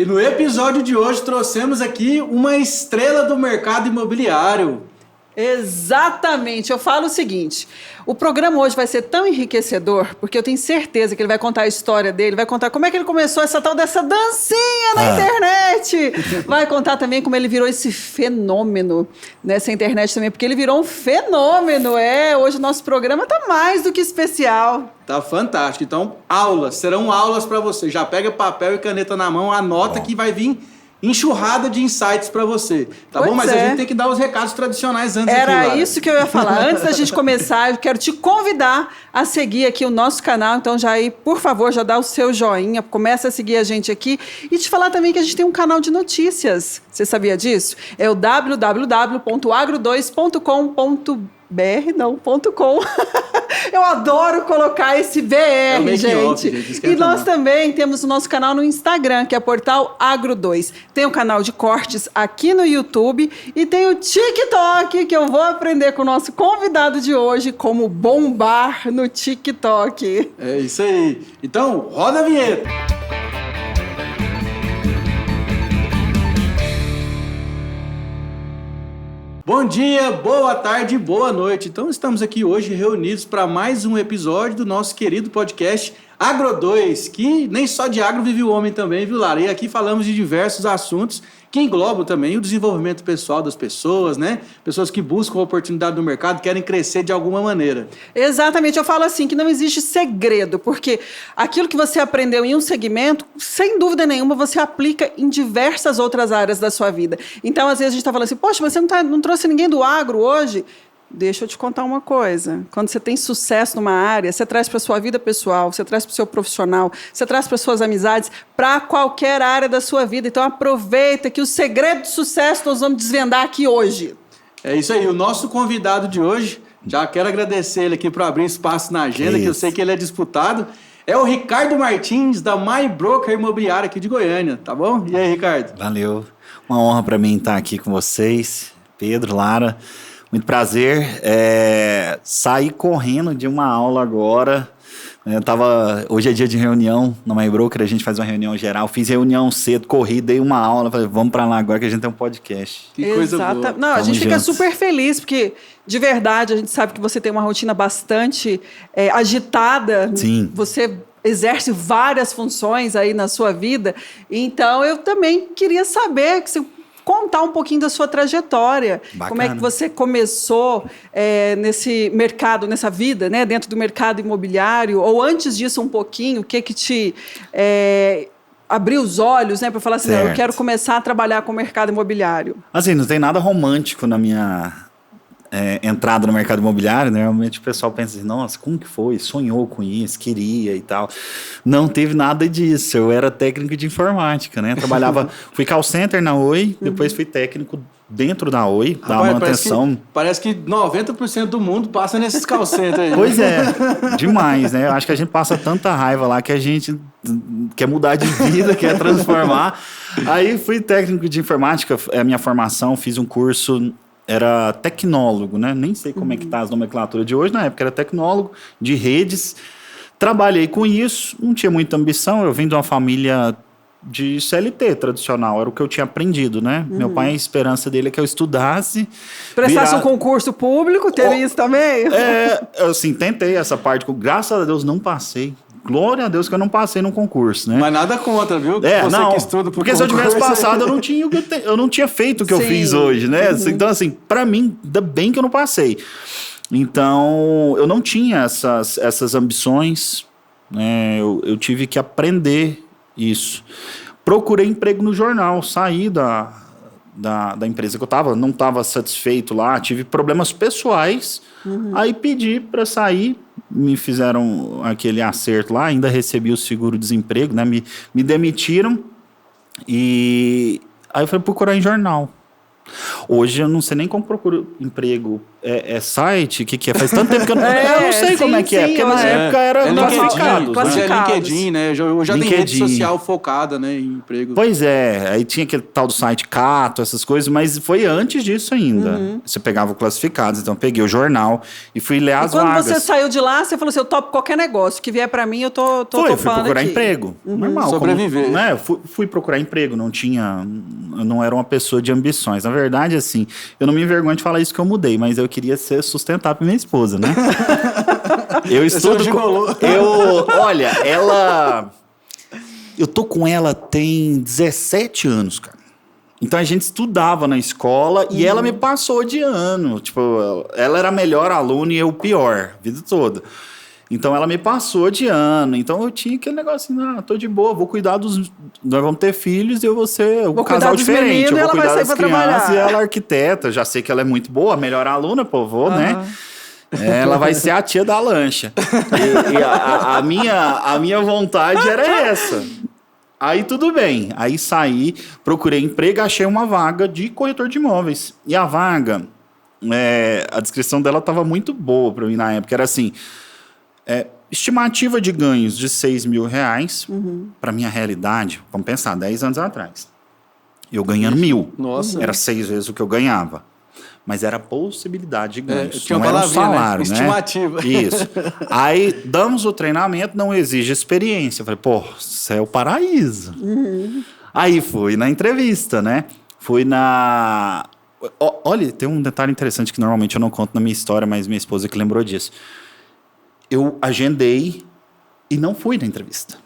E no episódio de hoje trouxemos aqui uma estrela do mercado imobiliário. Exatamente, eu falo o seguinte, o programa hoje vai ser tão enriquecedor, porque eu tenho certeza que ele vai contar a história dele, vai contar como é que ele começou essa tal dessa dancinha na internet, vai contar também como ele virou esse fenômeno nessa internet também, porque ele virou um fenômeno, hoje o nosso programa tá mais do que especial. Tá fantástico, então serão aulas para você, já pega papel e caneta na mão, anota que vai vir enxurrada de insights para você, tá bom? Mas a gente tem que dar os recados tradicionais antes. Era isso que eu ia falar. Antes da gente começar, eu quero te convidar a seguir aqui o nosso canal. Então já aí, por favor, já dá o seu joinha, começa a seguir a gente aqui e te falar também que a gente tem um canal de notícias. Você sabia disso? É o www.agro2.com.br.com. Eu adoro colocar esse BR, gente. E nós também temos o nosso canal no Instagram, que é Portal Agro2. Tem o canal de cortes aqui no YouTube e tem o TikTok, que eu vou aprender com o nosso convidado de hoje como bombar no TikTok. É isso aí. Então, roda a vinheta. Bom dia, boa tarde, boa noite. Então estamos aqui hoje reunidos para mais um episódio do nosso querido podcast Agro2, que nem só de agro vive o homem também, viu, Lara? E aqui falamos de diversos assuntos que englobam também o desenvolvimento pessoal das pessoas, né? Pessoas que buscam a oportunidade no mercado, querem crescer de alguma maneira. Exatamente, eu falo assim, que não existe segredo, porque aquilo que você aprendeu em um segmento, sem dúvida nenhuma, você aplica em diversas outras áreas da sua vida. Então, às vezes a gente está falando assim, poxa, você não trouxe ninguém do agro hoje? Deixa eu te contar uma coisa. Quando você tem sucesso numa área, você traz para a sua vida pessoal, você traz para o seu profissional, você traz para as suas amizades, para qualquer área da sua vida. Então aproveita que o segredo do sucesso nós vamos desvendar aqui hoje. É isso aí. O nosso convidado de hoje, já quero agradecer ele aqui por abrir espaço na agenda, que eu sei que ele é disputado, é o Ricardo Martins, da My Broker Imobiliária aqui de Goiânia, tá bom? E aí, Ricardo? Valeu. Uma honra para mim estar aqui com vocês, Pedro, Lara. Muito prazer. Saí correndo de uma aula agora. Hoje é dia de reunião na My Broker, a gente faz uma reunião geral. Fiz reunião cedo, corri, dei uma aula. Falei, vamos para lá agora que a gente tem um podcast. Que coisa boa. Não, a gente fica super feliz, porque de verdade a gente sabe que você tem uma rotina bastante agitada. Sim. Você exerce várias funções aí na sua vida. Então eu também queria saber que você contar um pouquinho da sua trajetória. Bacana. Como é que você começou nesse mercado, nessa vida, né, dentro do mercado imobiliário, ou antes disso um pouquinho, o que te abriu os olhos, né, para falar assim, não, eu quero começar a trabalhar com o mercado imobiliário? Assim, não tem nada romântico na minha entrada no mercado imobiliário, né? Normalmente o pessoal pensa assim, nossa, como que foi? Sonhou com isso, queria e tal. Não teve nada disso, eu era técnico de informática, né? Fui call center na Oi, depois fui técnico dentro da Oi, da manutenção. Parece que 90% do mundo passa nesses call centers aí. Pois é, demais, né? Eu acho que a gente passa tanta raiva lá que a gente quer mudar de vida, quer transformar. Aí fui técnico de informática, a minha formação, fiz um curso. Era tecnólogo, né? Nem sei como é que tá as nomenclaturas de hoje. Na época era tecnólogo de redes. Trabalhei com isso, não tinha muita ambição. Eu vim de uma família de CLT tradicional, era o que eu tinha aprendido, né? Meu pai, a esperança dele é que eu estudasse. Prestasse um concurso público, teve isso também? Assim, tentei essa parte. Graças a Deus não passei. Glória a Deus que eu não passei num concurso, né? Mas nada contra, viu? Não, que estuda porque se eu tivesse passado, eu não tinha feito o que eu fiz hoje, né? Então, assim, pra mim, ainda bem que eu não passei. Então, eu não tinha essas ambições, né? Eu tive que aprender isso. Procurei emprego no jornal, saí da empresa que eu não estava satisfeito lá, tive problemas pessoais, aí pedi para sair, me fizeram aquele acerto lá, ainda recebi o seguro-desemprego, né? Me demitiram e aí eu fui procurar em jornal. Hoje eu não sei nem como procuro emprego. É site? O que é? Faz tanto tempo que eu não sei como é que é. Porque na época era classificados. Classificados. É LinkedIn, né? Já tem rede social focada, né, em emprego. Pois é. Aí tinha aquele tal do site Cato, essas coisas, mas foi antes disso ainda. Você pegava o classificados, então eu peguei o jornal e fui ler as vagas. Quando você saiu de lá, você falou assim, eu topo qualquer negócio que vier pra mim, eu tô topando fui procurar aqui. emprego. Normal. Sobreviver. Como, né? Fui procurar emprego, eu não era uma pessoa de ambições. Na verdade, assim, eu não me envergonho de falar isso que eu mudei, mas eu queria ser sustentável pra minha esposa, né? Eu estudo olha, ela... Eu tô com ela tem 17 anos, cara. Então a gente estudava na escola e ela me passou de ano. Tipo, ela era a melhor aluna e eu o pior, a vida toda. Então ela me passou de ano. Então eu tinha aquele negócio assim, tô de boa, vou cuidar dos... Nós vamos ter filhos e eu vou ser um casal diferente. Eu vou cuidar das crianças e ela é arquiteta. Já sei que ela é muito boa, a melhor aluna, pô, vou, né? Ela vai ser a tia da lancha. E a minha vontade era essa. Aí tudo bem. Aí saí, procurei emprego, achei uma vaga de corretor de imóveis. E a vaga, a descrição dela estava muito boa para mim na época. Era assim, estimativa de ganhos de R$6 mil. Para minha realidade, vamos pensar, 10 anos atrás. Eu ganhando 1.000. Nossa. Era 6 vezes o que eu ganhava. Mas era a possibilidade de ganhos. Tinha não era um salário, né? Estimativa. Isso. Aí, damos o treinamento, não exige experiência. Eu falei, pô, isso é o paraíso. Aí, fui na entrevista, né? Fui na... Olha, tem um detalhe interessante que normalmente eu não conto na minha história, mas minha esposa que lembrou disso. Eu agendei e não fui na entrevista.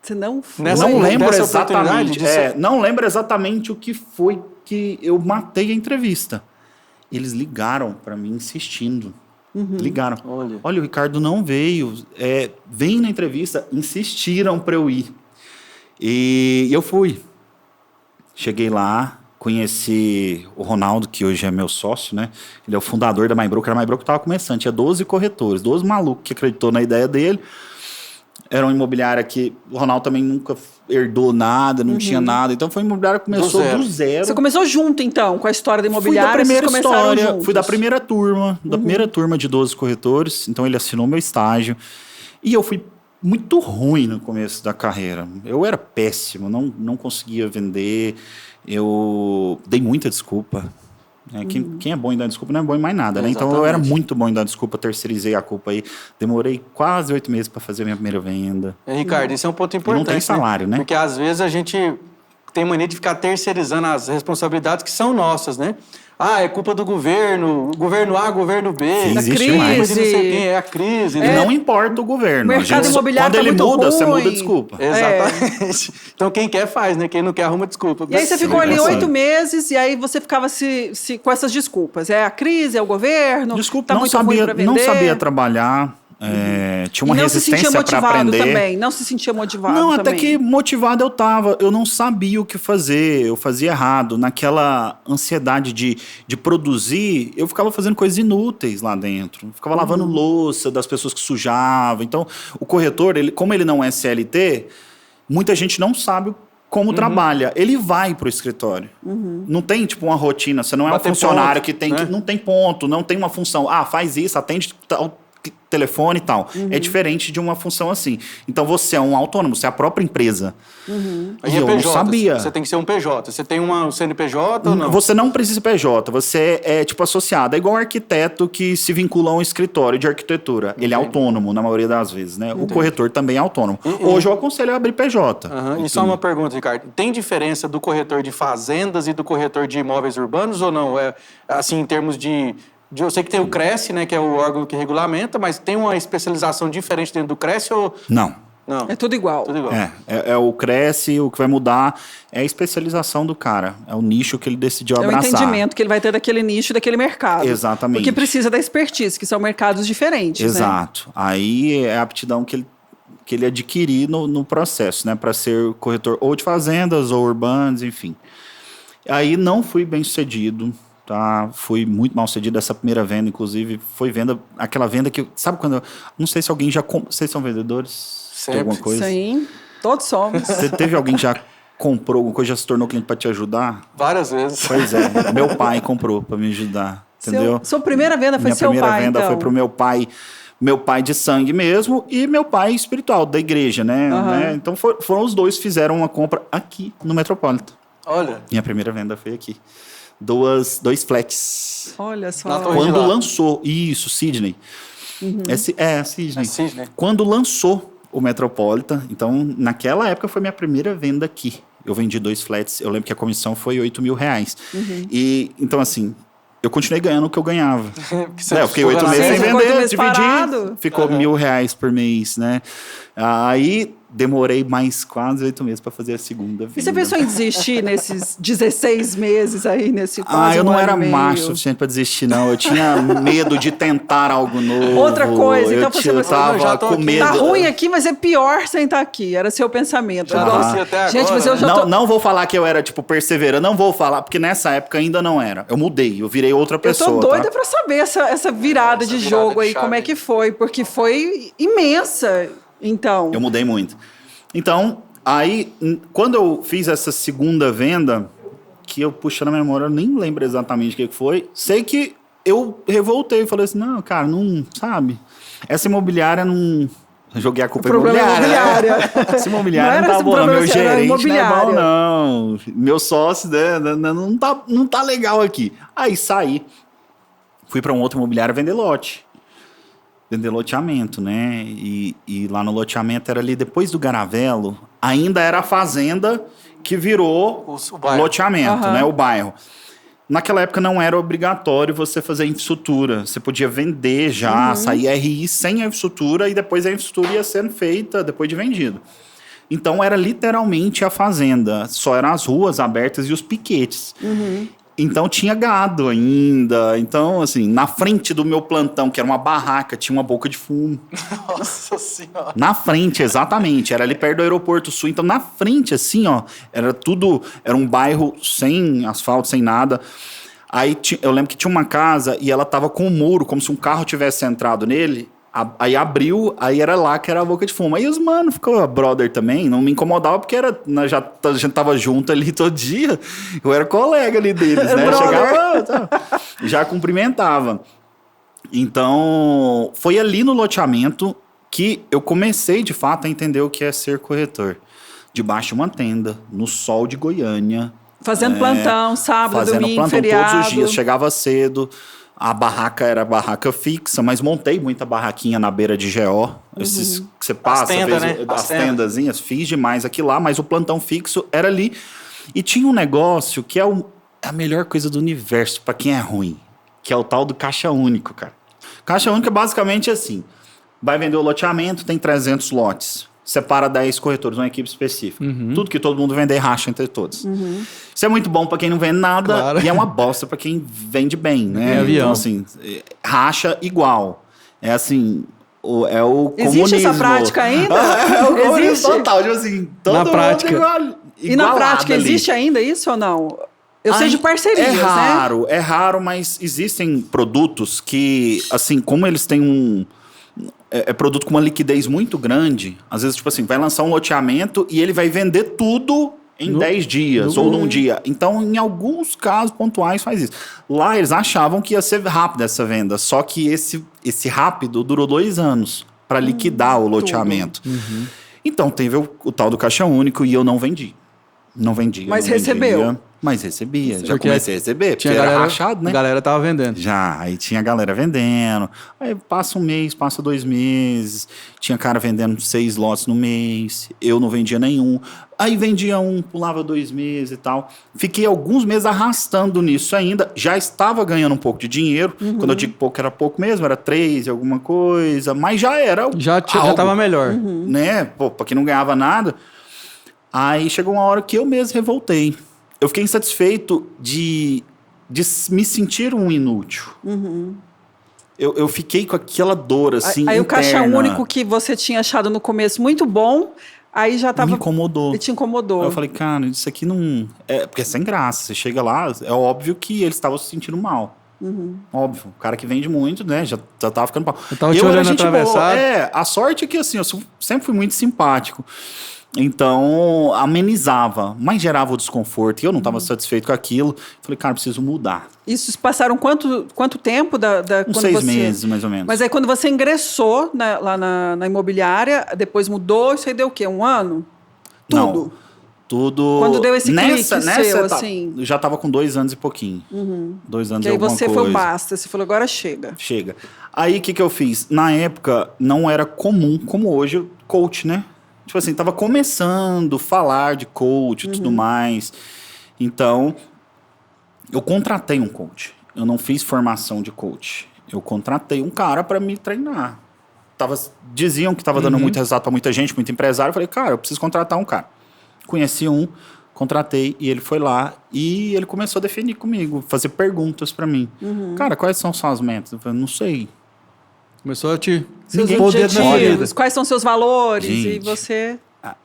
Você não foi? Não lembro exatamente. Não lembro exatamente o que foi que eu matei a entrevista. Eles ligaram para mim insistindo. Ligaram. Olha, o Ricardo não veio. Vem na entrevista. Insistiram para eu ir. E eu fui. Cheguei lá, conheci o Ronaldo, que hoje é meu sócio, né? Ele é o fundador da MyBroker. A MyBroker estava começando. Tinha 12 corretores, 12 malucos que acreditou na ideia dele. Era uma imobiliária que o Ronaldo também nunca herdou nada, não tinha nada. Então foi uma imobiliária que começou do zero. Você começou junto, então, com a história da imobiliária? Fui da primeira turma, primeira turma de 12 corretores. Então ele assinou meu estágio. E eu fui muito ruim no começo da carreira. Eu era péssimo, não conseguia vender. Eu dei muita desculpa. Quem é bom em dar desculpa não é bom em mais nada, né? Então eu era muito bom em dar desculpa, terceirizei a culpa aí. Demorei quase 8 meses para fazer a minha primeira venda. Ricardo, isso é um ponto importante. Não tem salário, né? Porque às vezes a gente tem mania de ficar terceirizando as responsabilidades que são nossas, né? É culpa do governo A, governo B. Existe mais. Não sei quem, é a crise. E não importa o governo. O mercado imobiliário quando ele muda, ruim. você muda desculpa. Exatamente. Então quem quer faz, né? Quem não quer arruma desculpa. E aí você ficou ali 8 meses e aí você ficava com essas desculpas. É a crise, é o governo, desculpa, não sabia trabalhar. Tinha uma resistência para aprender. Também, não se sentia motivado também. Até que motivado eu tava. Eu não sabia o que fazer, eu fazia errado. Naquela ansiedade de produzir, eu ficava fazendo coisas inúteis lá dentro. Eu ficava lavando louça das pessoas que sujavam. Então, o corretor, como ele não é CLT, muita gente não sabe como trabalha. Ele vai pro escritório. Não tem, tipo, uma rotina. Você não é um funcionário que tem... Não tem ponto, não tem uma função. Faz isso, atende tal telefone e tal. É diferente de uma função assim. Então você é um autônomo, você é a própria empresa. E eu não sabia. Você tem que ser um PJ. Você tem um CNPJ ou não? Você não precisa PJ. Você é tipo associado. É igual um arquiteto que se vincula a um escritório de arquitetura. Ele é autônomo na maioria das vezes, né? O corretor também é autônomo. Hoje eu aconselho a abrir PJ. E só uma pergunta, Ricardo. Tem diferença do corretor de fazendas e do corretor de imóveis urbanos ou não? Assim, em termos de... Eu sei que tem o CRESSE, né, que é o órgão que regulamenta, mas tem uma especialização diferente dentro do CRESSE ou... Não. É tudo igual. É o CRESSE, o que vai mudar é a especialização do cara. É o nicho que ele decidiu abraçar. É o entendimento que ele vai ter daquele nicho, daquele mercado. Exatamente. Porque precisa da expertise, que são mercados diferentes, Exato. Né? Aí é a aptidão que ele adquirir no processo, né, para ser corretor ou de fazendas ou urbanos, enfim. Aí não fui bem sucedido. Fui muito mal sucedido essa primeira venda, inclusive foi aquela venda que, sabe quando, não sei se alguém já, vocês são vendedores Sempre. de alguma coisa? Sim, todos somos. Você teve alguém que já comprou alguma coisa, já se tornou cliente para te ajudar? Várias vezes. Pois é, meu pai comprou para me ajudar, entendeu? Sua primeira venda foi Minha seu pai, primeira venda então. foi pro meu pai de sangue mesmo e meu pai espiritual, da igreja, né? Então foram os dois, fizeram uma compra aqui no Metropolitan. Olha. Minha primeira venda foi aqui. Dois flats. Olha só. Na Torre Quando de Lá. lançou, isso, Sydney. Sydney. É Sydney. Quando lançou o Metropolitan, então naquela época foi minha primeira venda aqui. Eu vendi 2 flats, eu lembro que a comissão foi R$8.000. E, então assim, eu continuei ganhando o que eu ganhava. Eu fiquei 8 meses sem ficou 8 vender, meses parado. dividi, ficou R$1.000 por mês, né? Aí demorei mais quase 8 meses para fazer a segunda venda. E você pensou em desistir nesses 16 meses aí, nesse quase eu não ano era e meio? macho o suficiente para desistir, não. Eu tinha medo de tentar algo novo. Outra coisa, então você eu tava já tô com aqui. medo. Tá ruim aqui, mas é pior sem estar aqui. Era seu pensamento. Já Agora, tô aqui até gente, agora, mas eu né? já tô... Não vou falar que eu era, tipo, perseverante. Não vou falar, porque nessa época ainda não era. Eu mudei, eu virei outra Eu pessoa. tô doida tá? pra saber essa virada de virada jogo de aí, chave. como é que foi. Porque foi imensa, então. Eu mudei muito. Então, aí, quando eu fiz essa segunda venda, que eu puxei na memória, eu nem lembro exatamente o que foi. Sei que eu revoltei, falei assim, não, cara, não, sabe? Essa imobiliária não... Joguei a culpa O problema é imobiliária. imobiliária. Essa imobiliária Não não era tá esse bom, problema, meu era gerente não é imobiliária. bom, não. Meu sócio, né, não tá legal aqui. Aí saí, fui para um outro imobiliário vender lote. Vender loteamento, né? E lá no loteamento era ali depois do Garavelo, ainda era a fazenda que virou O bairro. loteamento, Aham. né? O bairro. Naquela época não era obrigatório você fazer infraestrutura. Você podia vender já, sair RI sem a infraestrutura e depois a infraestrutura ia sendo feita depois de vendido. Então era literalmente a fazenda. Só eram as ruas abertas e os piquetes. Então tinha gado ainda. Então, assim, na frente do meu plantão, que era uma barraca, tinha uma boca de fumo. Nossa Senhora. Na frente, exatamente. Era ali perto do aeroporto sul. Então, na frente, assim, ó, era tudo... Era um bairro sem asfalto, sem nada. Aí eu lembro que tinha uma casa e ela tava com um muro, como se um carro tivesse entrado nele. Aí abriu, aí era lá que era a boca de fumo. Aí os mano ficou brother também, não me incomodava porque a gente tava junto ali todo dia. Eu era colega ali deles, né? Brother. Chegava, já cumprimentava. Então, foi ali no loteamento que eu comecei, de fato, a entender o que é ser corretor. Debaixo de uma tenda, no sol de Goiânia. Fazendo plantão, sábado, Fazendo domingo, plantão feriado. todos os dias. Chegava cedo. A barraca era barraca fixa, mas montei muita barraquinha na beira de GO. Esses que você passa, tendas, né? as tendazinhas, fiz demais aqui lá, mas o plantão fixo era ali. E tinha um negócio que é a melhor coisa do universo para quem é ruim, que é o tal do caixa único, cara. Caixa único é basicamente assim: vai vender o loteamento, tem 300 lotes. Separa 10 corretores, uma equipe específica. Tudo que todo mundo vender, racha entre todos. Isso é muito bom para quem não vende nada, Claro. e é uma bosta para quem vende bem, né? É avião. Então, assim, racha igual. É assim, é o Existe comunismo. essa prática ainda? É o comunismo Existe? total, tipo assim, todo Na mundo prática. E na prática, ali. existe ainda isso ou não? Eu sei de Ai, parcerias, né? É raro, mas existem produtos que, assim, como eles têm um... É produto com uma liquidez muito grande. Às vezes, tipo assim, vai lançar um loteamento e ele vai vender tudo em 10 dias ou num dia. Então, em alguns casos pontuais faz isso. Lá eles achavam que ia ser rápida essa venda, só que esse rápido durou 2 anos para liquidar o loteamento. Então, teve o tal do caixa único e eu não vendi. Não vendia. Mas não vendia, recebeu. Mas recebia. Já Porque comecei a receber, porque Tinha era galera, rachado, né? A galera tava vendendo. Já, aí tinha galera vendendo. Aí passa um mês, passa 2 meses. Tinha cara vendendo 6 lotes no mês. Eu não vendia nenhum. Aí vendia um, pulava 2 meses e tal. Fiquei alguns meses arrastando nisso ainda. Já estava ganhando um pouco de dinheiro. Quando eu digo pouco, era pouco mesmo. Era 3 e alguma coisa. Mas já era Já tava melhor. né? Pô, pra quem não ganhava nada. Aí chegou uma hora que eu mesmo revoltei. Eu fiquei insatisfeito de me sentir um inútil. Eu fiquei com aquela dor, assim, Aí o caixa interna. único que você tinha achado no começo muito bom, aí já tava... Me incomodou. E te incomodou. Aí eu falei, cara, isso aqui não... Porque é sem graça. Você chega lá, é óbvio que eles estavam se sentindo mal. Óbvio. O cara que vende muito, né? Já tava ficando pau. Eu tava te era olhando gente boa. atravessado. A sorte é que, assim, eu sempre fui muito simpático. Então, amenizava, mas gerava o desconforto. E eu não estava satisfeito com aquilo. Falei, cara, preciso mudar. Isso passaram quanto tempo? Uns 6 meses, mais ou menos. Mas aí quando você ingressou lá na imobiliária, depois mudou, isso aí deu o quê? 1 ano? Tudo? Não, tudo... Quando deu esse clique seu, etapa, assim? Eu já estava com 2 anos e pouquinho. 2 anos Que e aí alguma você coisa. foi o basta, você falou, agora chega. Chega. Aí, o que eu fiz? Na época, não era comum, como hoje, coach, né? Tipo assim, tava começando a falar de coach e tudo mais. Então, eu contratei um coach. Eu não fiz formação de coach. Eu contratei um cara para me treinar. Diziam que estava dando muito resultado para muita gente, muito empresário. Eu falei, cara, eu preciso contratar um cara. Conheci um, contratei e ele foi lá e ele começou a definir comigo, fazer perguntas para mim. Cara, quais são suas metas? Eu falei, não sei. Começou a te Seus pôr o dedo na ferida. objetivos, quais são seus valores, e Gente, você...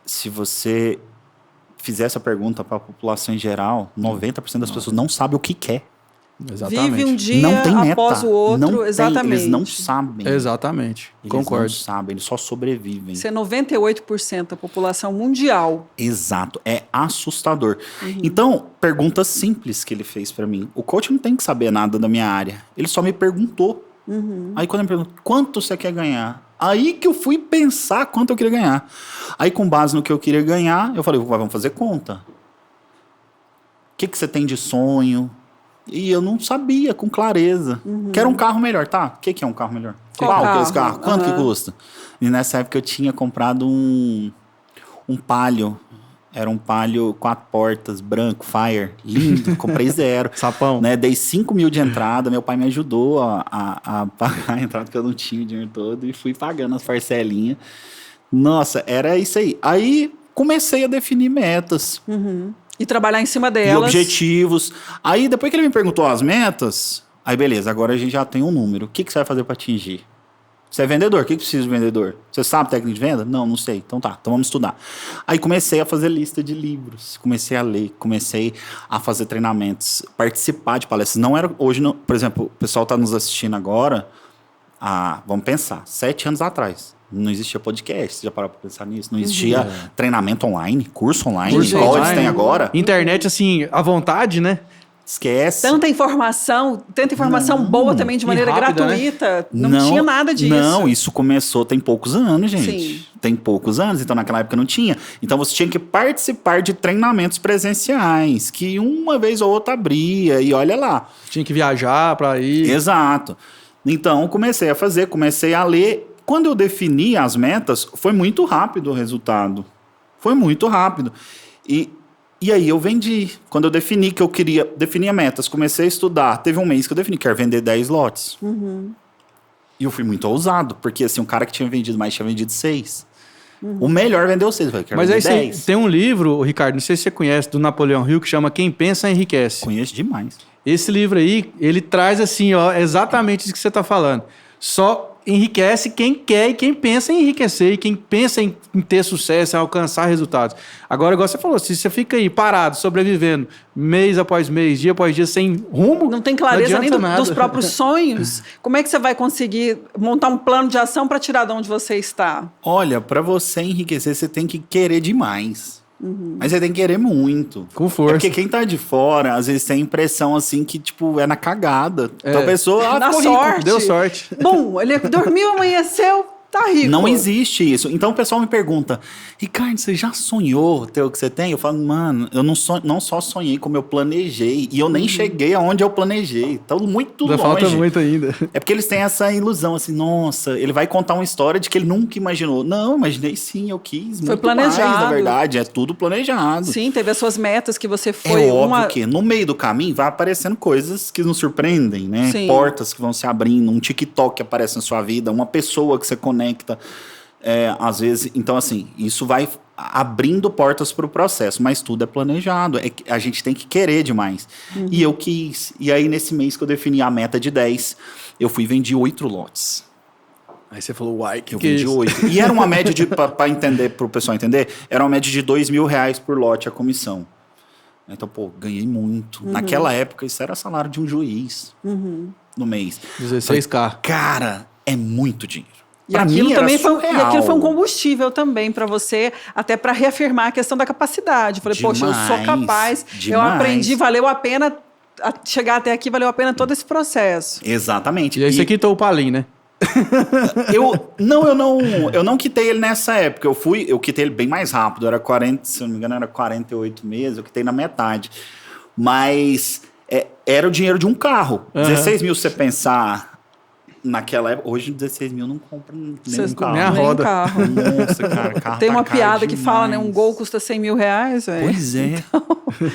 Se você fizer essa pergunta para a população em geral, 90% das pessoas não sabem o que quer. Exatamente. Vive um dia Não tem meta. após o outro, Não tem, exatamente. eles não sabem. Exatamente. Eles Concordo. não sabem, eles só sobrevivem. Isso é 98% da população mundial. Exato, é assustador. Então, perguntas simples que ele fez para mim. O coach não tem que saber nada da minha área. Ele só me perguntou. Aí quando ele me perguntou, quanto você quer ganhar? Aí que eu fui pensar quanto eu queria ganhar. Aí com base no que eu queria ganhar, eu falei, vamos fazer conta. O que você tem de sonho? E eu não sabia com clareza. Quero um carro melhor, tá? O que é um carro melhor? Qual que é esse carro? carro? Quanto que custa? E nessa época eu tinha comprado um Palio. Era um Palio 4 portas, branco, Fire, lindo. Comprei 0. Sapão. Né? Dei 5 mil de entrada. Meu pai me ajudou a pagar a entrada, porque eu não tinha o dinheiro todo. E fui pagando as parcelinhas. Nossa, era isso aí. Aí comecei a definir metas. E trabalhar em cima E delas. objetivos. Aí, depois que ele me perguntou as metas, aí beleza, agora a gente já tem um número. O que você vai fazer para atingir? Você é vendedor? O que precisa de vendedor? Você sabe técnica de venda? Não sei. Então tá, então vamos estudar. Aí comecei a fazer lista de livros, comecei a ler, comecei a fazer treinamentos, participar de palestras. Não era hoje, não, por exemplo, o pessoal está nos assistindo agora, vamos pensar, 7 anos atrás. Não existia podcast, você já parou para pensar nisso? Não existia treinamento online, curso online, igual eles têm agora. Internet, assim, à vontade, né? Esquece. Tanta informação boa também de maneira rápida, gratuita. Não tinha nada disso. Não, isso começou tem poucos anos, gente. Sim. Tem poucos anos, então naquela época não tinha. Então você tinha que participar de treinamentos presenciais, que uma vez ou outra abria, e olha lá. Tinha que viajar para ir. Exato. Então comecei a fazer, comecei a ler. Quando eu defini as metas, foi muito rápido o resultado. Foi muito rápido. E aí eu vendi. Quando eu defini que eu queria... Definia metas, comecei a estudar. Teve um mês que eu defini, quero vender 10 lotes. E eu fui muito ousado, porque assim, um cara que tinha vendido mais tinha vendido 6. O melhor vendeu 6. Eu falei, quero Mas aí vender 10. tem um livro, Ricardo, não sei se você conhece, do Napoleão Hill, que chama Quem Pensa Enriquece. Conheço demais. Esse livro aí, ele traz assim, ó, exatamente isso que você está falando. Só enriquece quem quer e quem pensa em enriquecer e quem pensa em ter sucesso, em alcançar resultados. Agora, igual você falou, se você fica aí parado, sobrevivendo, mês após mês, dia após dia, sem rumo, Não tem clareza nem adianta nada. dos próprios sonhos. Como é que você vai conseguir montar um plano de ação para tirar de onde você está? Olha, para você enriquecer, você tem que querer demais. Mas você tem que querer muito. Com força. É porque quem tá de fora, às vezes tem a impressão assim que, tipo, é na cagada. Então a pessoa Na ficou rico. sorte. Deu sorte. Bom, ele dormiu, amanheceu, tá rico. Não existe isso. Então o pessoal me pergunta, Ricardo, você já sonhou ter o que você tem? Eu falo, mano, eu não só sonhei como eu planejei. E eu nem cheguei aonde eu planejei. Então muito Ainda longe. falta muito ainda. É porque eles têm essa ilusão, assim, nossa, ele vai contar uma história de que ele nunca imaginou. Não, imaginei sim, eu quis. Foi muito planejado. mais, na verdade, é tudo planejado. Sim, teve as suas metas que você foi É óbvio que no meio do caminho vai aparecendo coisas que nos surpreendem, né? Sim. Portas que vão se abrindo, um TikTok que aparece na sua vida, uma pessoa que você conecta, às vezes. Então, assim, isso vai abrindo portas para o processo, mas tudo é planejado. A gente tem que querer demais. E eu quis. E aí, nesse mês que eu defini a meta de 10, eu fui e vendi 8 lotes. Aí você falou, uai, Eu vendi 8. E era uma média de, para entender, para o pessoal entender, era uma média de R$2.000 por lote a comissão. Então, pô, ganhei muito. Naquela época, isso era salário de um juiz no mês. 16K. Cara, é muito dinheiro. E aquilo também foi um combustível também para você, até para reafirmar a questão da capacidade. Falei, poxa, eu sou capaz, eu aprendi, valeu a pena chegar até aqui, valeu a pena todo esse processo. Exatamente. E aí você quitou o Palim, né? Eu não quitei ele nessa época. Eu quitei ele bem mais rápido. Era 40, se eu não me engano, era 48 meses. Eu quitei na metade. Mas era o dinheiro de um carro. 16 mil, se você pensar naquela época. Hoje, 16 mil não compra nenhum carro. Nem a roda. Carro. Nossa, cara, carro Tem uma tá caro piada que demais. fala, né? Um Gol custa 100 mil reais. Pois é.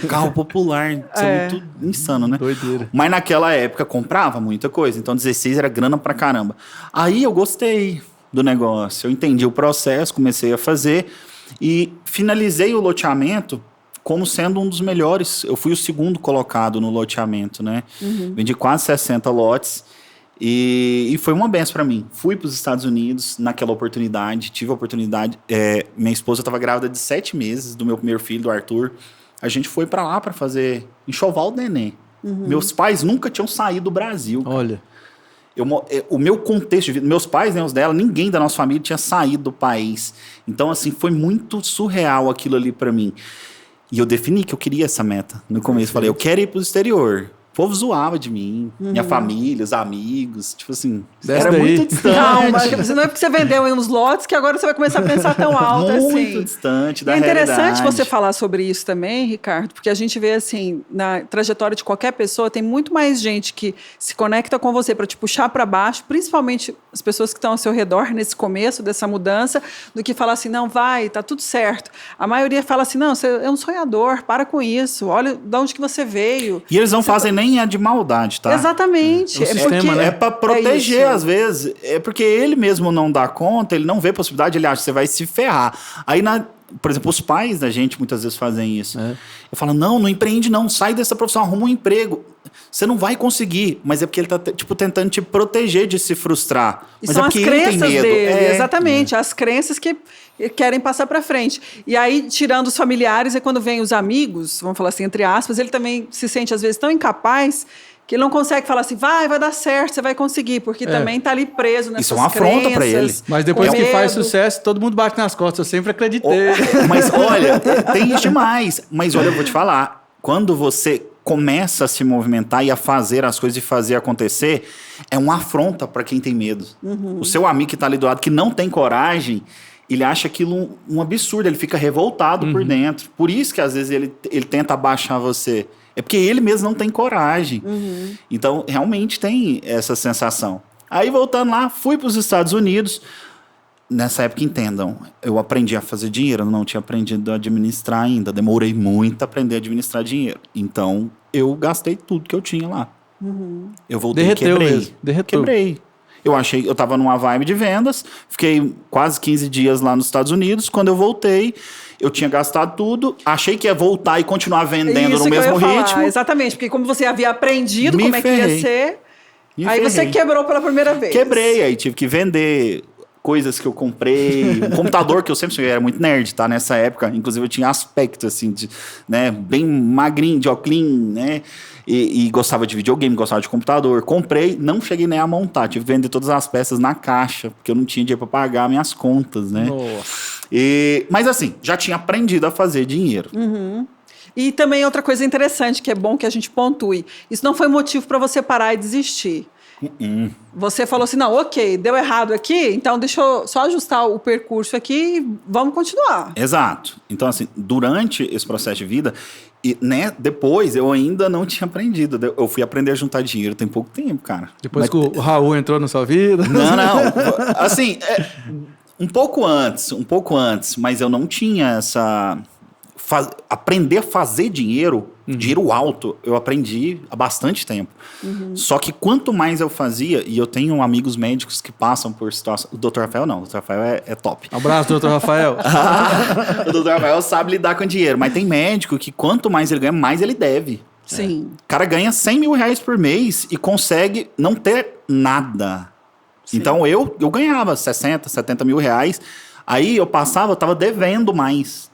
Carro popular. Isso é muito insano, né? Doideira. Mas naquela época comprava muita coisa. Então 16 era grana pra caramba. Aí eu gostei do negócio. Eu entendi o processo, comecei a fazer e finalizei o loteamento como sendo um dos melhores. Eu fui o segundo colocado no loteamento, né? Vendi quase 60 lotes. E foi uma benção para mim. Fui para os Estados Unidos naquela oportunidade, tive a oportunidade. Minha esposa estava grávida de 7 meses do meu primeiro filho, do Arthur. A gente foi para lá para fazer enxoval do neném. Meus pais nunca tinham saído do Brasil. Cara. Olha. O meu contexto de vida, meus pais, né, os dela, ninguém da nossa família tinha saído do país. Então, assim, foi muito surreal aquilo ali para mim. E eu defini que eu queria essa meta. No começo, falei, eu quero ir para o exterior. O povo zoava de mim, minha família, os amigos, tipo assim, era muito distante. Calma, não é porque você vendeu aí uns lotes que agora você vai começar a pensar tão alto assim. Muito distante da realidade. É interessante realidade. você falar sobre isso também, Ricardo, porque a gente vê assim, na trajetória de qualquer pessoa, tem muito mais gente que se conecta com você para te puxar para baixo, principalmente as pessoas que estão ao seu redor nesse começo dessa mudança, do que falar assim, não, vai, tá tudo certo. A maioria fala assim, não, você é um sonhador, para com isso, olha de onde que você veio. E eles não fazem nem a de maldade, tá? Exatamente. É para proteger, às vezes. É porque ele mesmo não dá conta, ele não vê possibilidade, ele acha que você vai se ferrar. Aí, por exemplo, os pais da gente muitas vezes fazem isso. Eu falo, não empreende não, sai dessa profissão, arruma um emprego. Você não vai conseguir, mas é porque ele tá, tipo, tentando te proteger de se frustrar. E mas são é porque as ele tem crenças medo. dele, exatamente, as crenças que querem passar para frente. E aí, tirando os familiares, é quando vem os amigos, vamos falar assim, entre aspas, ele também se sente, às vezes, tão incapaz que ele não consegue falar assim, vai dar certo, você vai conseguir, porque também está ali preso nessas Isso é uma afronta para ele. Mas depois que faz sucesso, todo mundo bate nas costas, eu sempre acreditei. Mas olha, tem isso demais. Mas olha, eu vou te falar, quando você começa a se movimentar e a fazer as coisas e fazer acontecer, é uma afronta para quem tem medo. O seu amigo que está ali do lado, que não tem coragem, ele acha aquilo um absurdo, ele fica revoltado por dentro. Por isso que às vezes ele tenta abaixar você. É porque ele mesmo não tem coragem. Então, realmente tem essa sensação. Aí, voltando lá, fui para os Estados Unidos. Nessa época, entendam, eu aprendi a fazer dinheiro, eu não tinha aprendido a administrar ainda. Demorei muito a aprender a administrar dinheiro. Então, eu gastei tudo que eu tinha lá. Eu voltei e quebrei. Quebrei. Eu tava numa vibe de vendas, fiquei quase 15 dias lá nos Estados Unidos. Quando eu voltei, eu tinha gastado tudo, achei que ia voltar e continuar vendendo no mesmo ritmo. Exatamente, porque como você havia aprendido como é que ia ser, aí você quebrou pela primeira vez. Quebrei, aí tive que vender coisas que eu comprei, um computador que eu sempre era muito nerd, tá? Nessa época, inclusive eu tinha aspecto, assim, né, bem magrinho, de óculos, né? E gostava de videogame, gostava de computador. Comprei, não cheguei nem a montar. Tive que vender todas as peças na caixa, porque eu não tinha dinheiro para pagar minhas contas, né? Nossa. Mas assim, já tinha aprendido a fazer dinheiro. E também outra coisa interessante, que é bom que a gente pontue. Isso não foi motivo para você parar e desistir. Você falou assim, não, ok, deu errado aqui, então deixa eu só ajustar o percurso aqui e vamos continuar. Exato. Então, assim, durante esse processo de vida, e, né, depois eu ainda não tinha aprendido. Eu fui aprender a juntar dinheiro tem pouco tempo, cara. Depois que o Raul entrou na sua vida? Não. Assim, um pouco antes, mas eu não tinha essa... Aprender a fazer dinheiro, dinheiro alto, eu aprendi há bastante tempo. Só que quanto mais eu fazia, e eu tenho amigos médicos que passam por situação... O Dr. Rafael não, o Dr. Rafael é top. Abraço, Dr. Rafael. O Dr. Rafael sabe lidar com dinheiro, mas tem médico que quanto mais ele ganha, mais ele deve. Sim. O cara ganha 100 mil reais por mês e consegue não ter nada. Sim. Então eu ganhava 60, 70 mil reais, aí eu passava, eu tava devendo mais.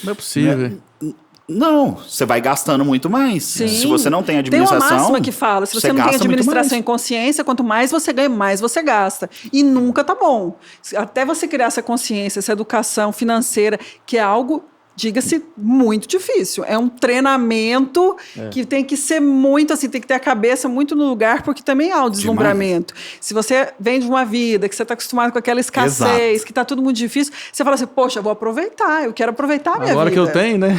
Não é possível. Não, você vai gastando muito mais. Sim. Se você não tem administração... Tem uma máxima que fala, se você não tem administração e consciência, quanto mais você ganha, mais você gasta. E nunca tá bom. Até você criar essa consciência, essa educação financeira, que é algo... diga-se, muito difícil. É um treinamento que tem que ser muito assim, tem que ter a cabeça muito no lugar, porque também há o deslumbramento. Demais. Se você vem de uma vida que você está acostumado com aquela escassez, Exato. Que está tudo muito difícil, você fala assim, poxa, eu vou aproveitar, eu quero aproveitar a minha Agora vida. Agora que eu tenho, né?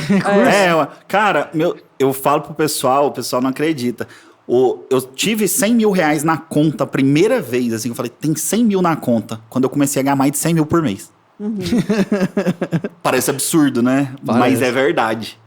Cara, eu falo pro pessoal, o pessoal não acredita. Eu tive 100 mil reais na conta a primeira vez, assim, eu falei, tem 100 mil na conta, quando eu comecei a ganhar mais de 100 mil por mês. Uhum. Parece absurdo, né? Parece. Mas é verdade.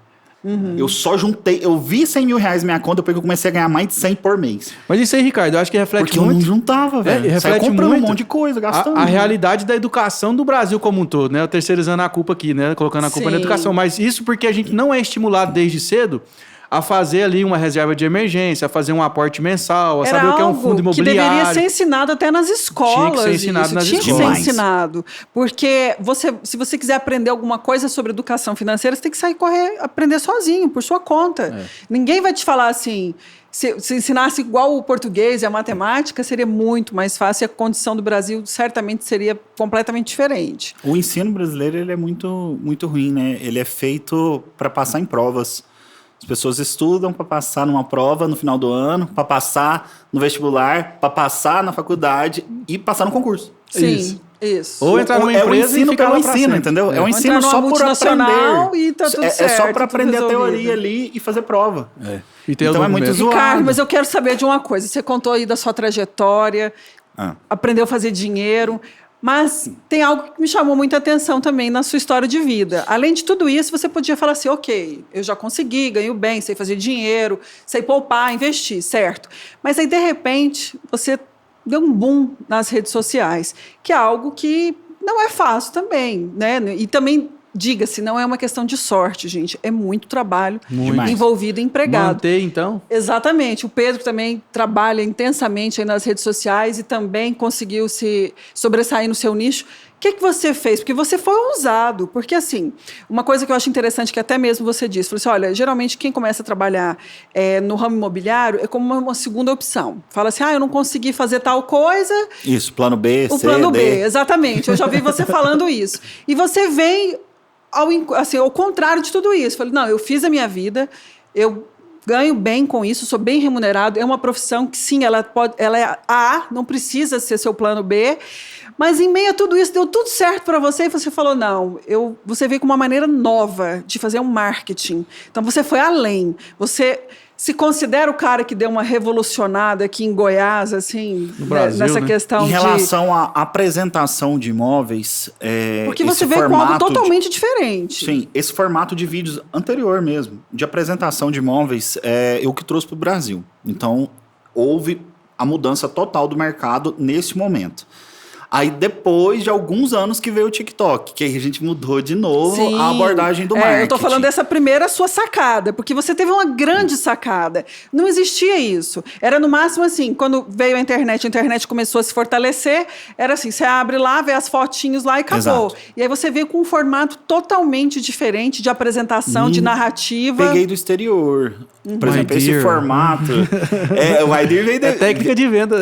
Uhum. Eu só juntei, eu vi 100 mil reais na minha conta, porque eu comecei a ganhar mais de 100 por mês. Mas isso aí, Ricardo, eu acho que reflete porque muito. Porque eu não juntava, velho. Reflete comprando muito um monte de coisa, gastando. A realidade da educação do Brasil como um todo, né? Eu terceirizando a culpa aqui, né? Colocando a culpa na educação. Mas isso porque a gente não é estimulado desde cedo a fazer ali uma reserva de emergência, a fazer um aporte mensal, a saber o que é um fundo imobiliário. Que deveria ser ensinado até nas escolas. Tinha que ser ensinado nas escolas. Tinha que ser ensinado. Porque se você quiser aprender alguma coisa sobre educação financeira, você tem que sair aprender sozinho, por sua conta. Ninguém vai te falar assim... Se ensinasse igual o português e a matemática, seria muito mais fácil e a condição do Brasil certamente seria completamente diferente. O ensino brasileiro ele é muito, muito ruim, né? Ele é feito para passar em provas. As pessoas estudam para passar numa prova no final do ano, para passar no vestibular, para passar na faculdade e passar no concurso. Sim, isso. Ou entrar numa empresa e ficar lá pra sempre. Entendeu? É um ensino só por aprender. E tá tudo certo, é só para aprender a teoria ali e fazer prova. Então é muito zoado. Ricardo, mas eu quero saber de uma coisa. Você contou aí da sua trajetória, aprendeu a fazer dinheiro... Mas tem algo que me chamou muita atenção também na sua história de vida. Além de tudo isso, você podia falar assim, ok, eu já consegui, ganho bem, sei fazer dinheiro, sei poupar, investir, certo? Mas aí, de repente, você deu um boom nas redes sociais, que é algo que não é fácil também, né? E também... Diga-se, não é uma questão de sorte, gente. É muito trabalho envolvido, empregado. Manter, então? Exatamente. O Pedro também trabalha intensamente aí nas redes sociais e também conseguiu se sobressair no seu nicho. O que você fez? Porque você foi ousado. Porque, assim, uma coisa que eu acho interessante, que até mesmo você disse, falou assim, olha, geralmente quem começa a trabalhar no ramo imobiliário é como uma segunda opção. Fala assim, eu não consegui fazer tal coisa. Isso, plano B, C, plano B, exatamente. Eu já vi você falando isso. E você vem... ao contrário de tudo isso. Falei, não, eu fiz a minha vida, eu ganho bem com isso, sou bem remunerado, é uma profissão que sim, ela é A, não precisa ser seu plano B, mas em meio a tudo isso, deu tudo certo para você e você falou, não, você veio com uma maneira nova de fazer um marketing. Então você foi além, você... Se considera o cara que deu uma revolucionada aqui em Goiás, assim, no Brasil, nessa questão em relação à apresentação de imóveis... Porque você veio com algo totalmente diferente. Sim, esse formato de vídeos anterior mesmo, de apresentação de imóveis, eu que trouxe para o Brasil. Então, houve a mudança total do mercado nesse momento. Aí, depois de alguns anos que veio o TikTok, que aí a gente mudou de novo a abordagem do marketing. Eu tô falando dessa primeira sua sacada, porque você teve uma grande sacada. Não existia isso. Era no máximo assim, quando veio a internet começou a se fortalecer, era assim, você abre lá, vê as fotinhos lá e acabou. Exato. E aí você veio com um formato totalmente diferente de apresentação, de narrativa. Peguei do exterior. Por exemplo, esse formato... o Idir veio... É técnica de venda.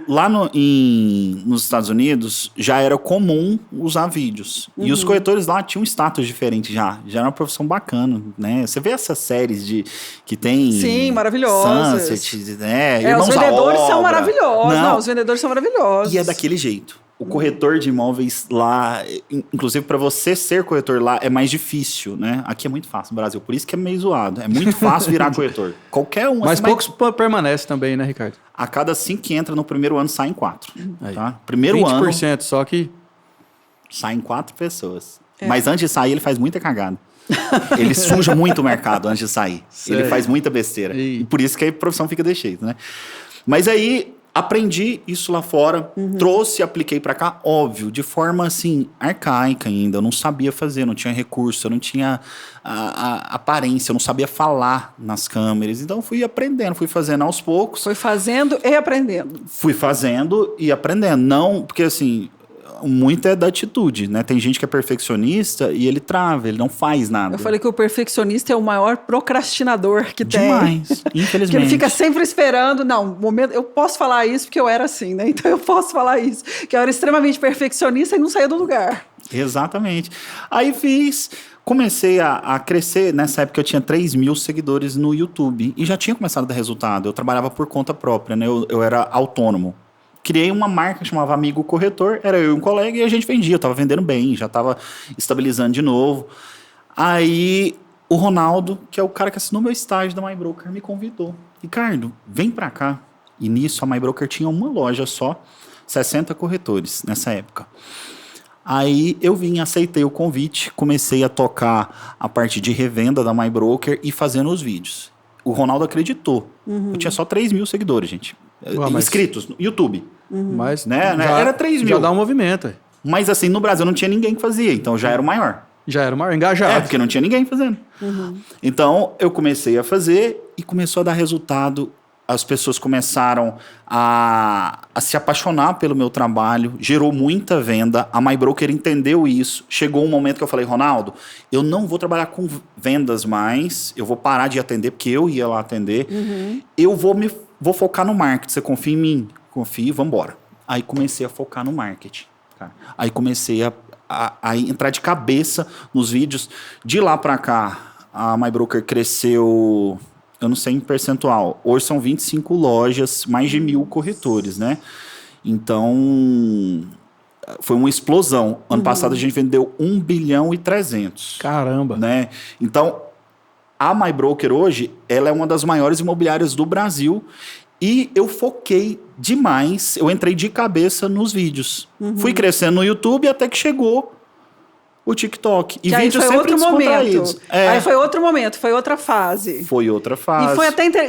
Lá nos Estados Unidos, já era comum usar vídeos. E os corretores lá tinham um status diferente já. Já era uma profissão bacana, né? Você vê essas séries que tem... Sim, maravilhosas. Sunset, né? Os vendedores são maravilhosos. Não, os vendedores são maravilhosos. E é daquele jeito. O corretor de imóveis lá, inclusive para você ser corretor lá, é mais difícil, né? Aqui é muito fácil no Brasil, por isso que é meio zoado. É muito fácil virar corretor. Qualquer um. Mas poucos permanecem também, né, Ricardo? A cada 5 que entra no primeiro ano, saem 4. Tá? Primeiro 20% ano... 20% só que... Saem 4 pessoas. Mas antes de sair, ele faz muita cagada. Ele suja muito o mercado antes de sair. Ele faz muita besteira. E por isso que a profissão fica desse jeito, né? Mas aí... Aprendi isso lá fora, trouxe e apliquei para cá, óbvio, de forma assim, arcaica ainda. Eu não sabia fazer, não tinha recurso, eu não tinha a aparência, eu não sabia falar nas câmeras. Então fui aprendendo, fui fazendo aos poucos. Foi fazendo e aprendendo. Fui fazendo e aprendendo. Não, porque assim, muito é da atitude, né? Tem gente que é perfeccionista e ele trava, ele não faz nada. Eu falei que o perfeccionista é o maior procrastinador que tem. Demais, infelizmente. Que ele fica sempre esperando. Não, momento, eu posso falar isso porque eu era assim, né? Então eu posso falar isso. Que eu era extremamente perfeccionista e não saía do lugar. Exatamente. Aí comecei a crescer. Nessa época eu tinha 3 mil seguidores no YouTube e já tinha começado a dar resultado. Eu trabalhava por conta própria, né? Eu era autônomo. Criei uma marca que chamava Amigo Corretor, era eu e um colega e a gente vendia. Eu tava vendendo bem, já tava estabilizando de novo. Aí o Ronaldo, que é o cara que assinou meu estágio da MyBroker, me convidou. Ricardo, vem pra cá. E nisso a MyBroker tinha uma loja só, 60 corretores nessa época. Aí eu vim, aceitei o convite, comecei a tocar a parte de revenda da MyBroker e fazendo os vídeos. O Ronaldo acreditou. Eu tinha só 3 mil seguidores, gente. Inscritos no YouTube. Mas né? Era 3 mil. Já dá um movimento. Aí. Mas assim, no Brasil não tinha ninguém que fazia, então já era o maior. Já era o maior, engajado. Porque não tinha ninguém fazendo. Então eu comecei a fazer e começou a dar resultado. As pessoas começaram a se apaixonar pelo meu trabalho, gerou muita venda, a MyBroker entendeu isso. Chegou um momento que eu falei, Ronaldo, eu não vou trabalhar com vendas mais, eu vou parar de atender, porque eu ia lá atender, eu vou focar no marketing, você confia em mim? Confio, vamos embora. Aí comecei a focar no marketing. Cara. Aí comecei a entrar de cabeça nos vídeos. De lá pra cá, a MyBroker cresceu... Eu não sei em percentual. Hoje são 25 lojas, mais de 1.000 corretores, né? Então, foi uma explosão. Ano passado a gente vendeu 1 bilhão e 300. Caramba! Né? Então, a MyBroker hoje, ela é uma das maiores imobiliárias do Brasil e eu foquei demais, eu entrei de cabeça nos vídeos. Fui crescendo no YouTube até que chegou o TikTok. E vídeos sempre descontraídos. Aí foi outro momento, foi outra fase. Foi outra fase. E foi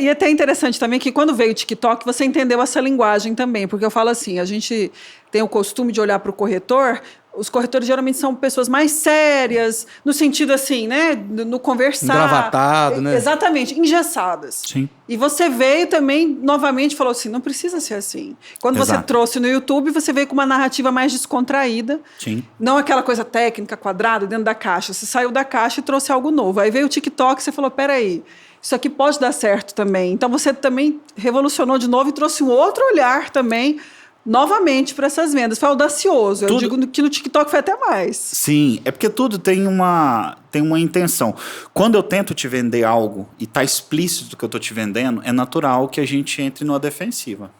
até interessante também que quando veio o TikTok, você entendeu essa linguagem também. Porque eu falo assim, a gente tem o costume de olhar para o corretor... Os corretores geralmente são pessoas mais sérias, no sentido assim, né? No conversar. Engravatado, né? Exatamente, engessadas. Sim. E você veio também, novamente, falou assim, não precisa ser assim. Quando você trouxe no YouTube, você veio com uma narrativa mais descontraída. Sim. Não aquela coisa técnica, quadrada, dentro da caixa. Você saiu da caixa e trouxe algo novo. Aí veio o TikTok e você falou, peraí, isso aqui pode dar certo também. Então você também revolucionou de novo e trouxe um outro olhar também, novamente para essas vendas. Foi audacioso. Eu digo que no TikTok foi até mais. Sim, é porque tudo tem uma intenção. Quando eu tento te vender algo e tá explícito que eu tô te vendendo, é natural que a gente entre numa defensiva.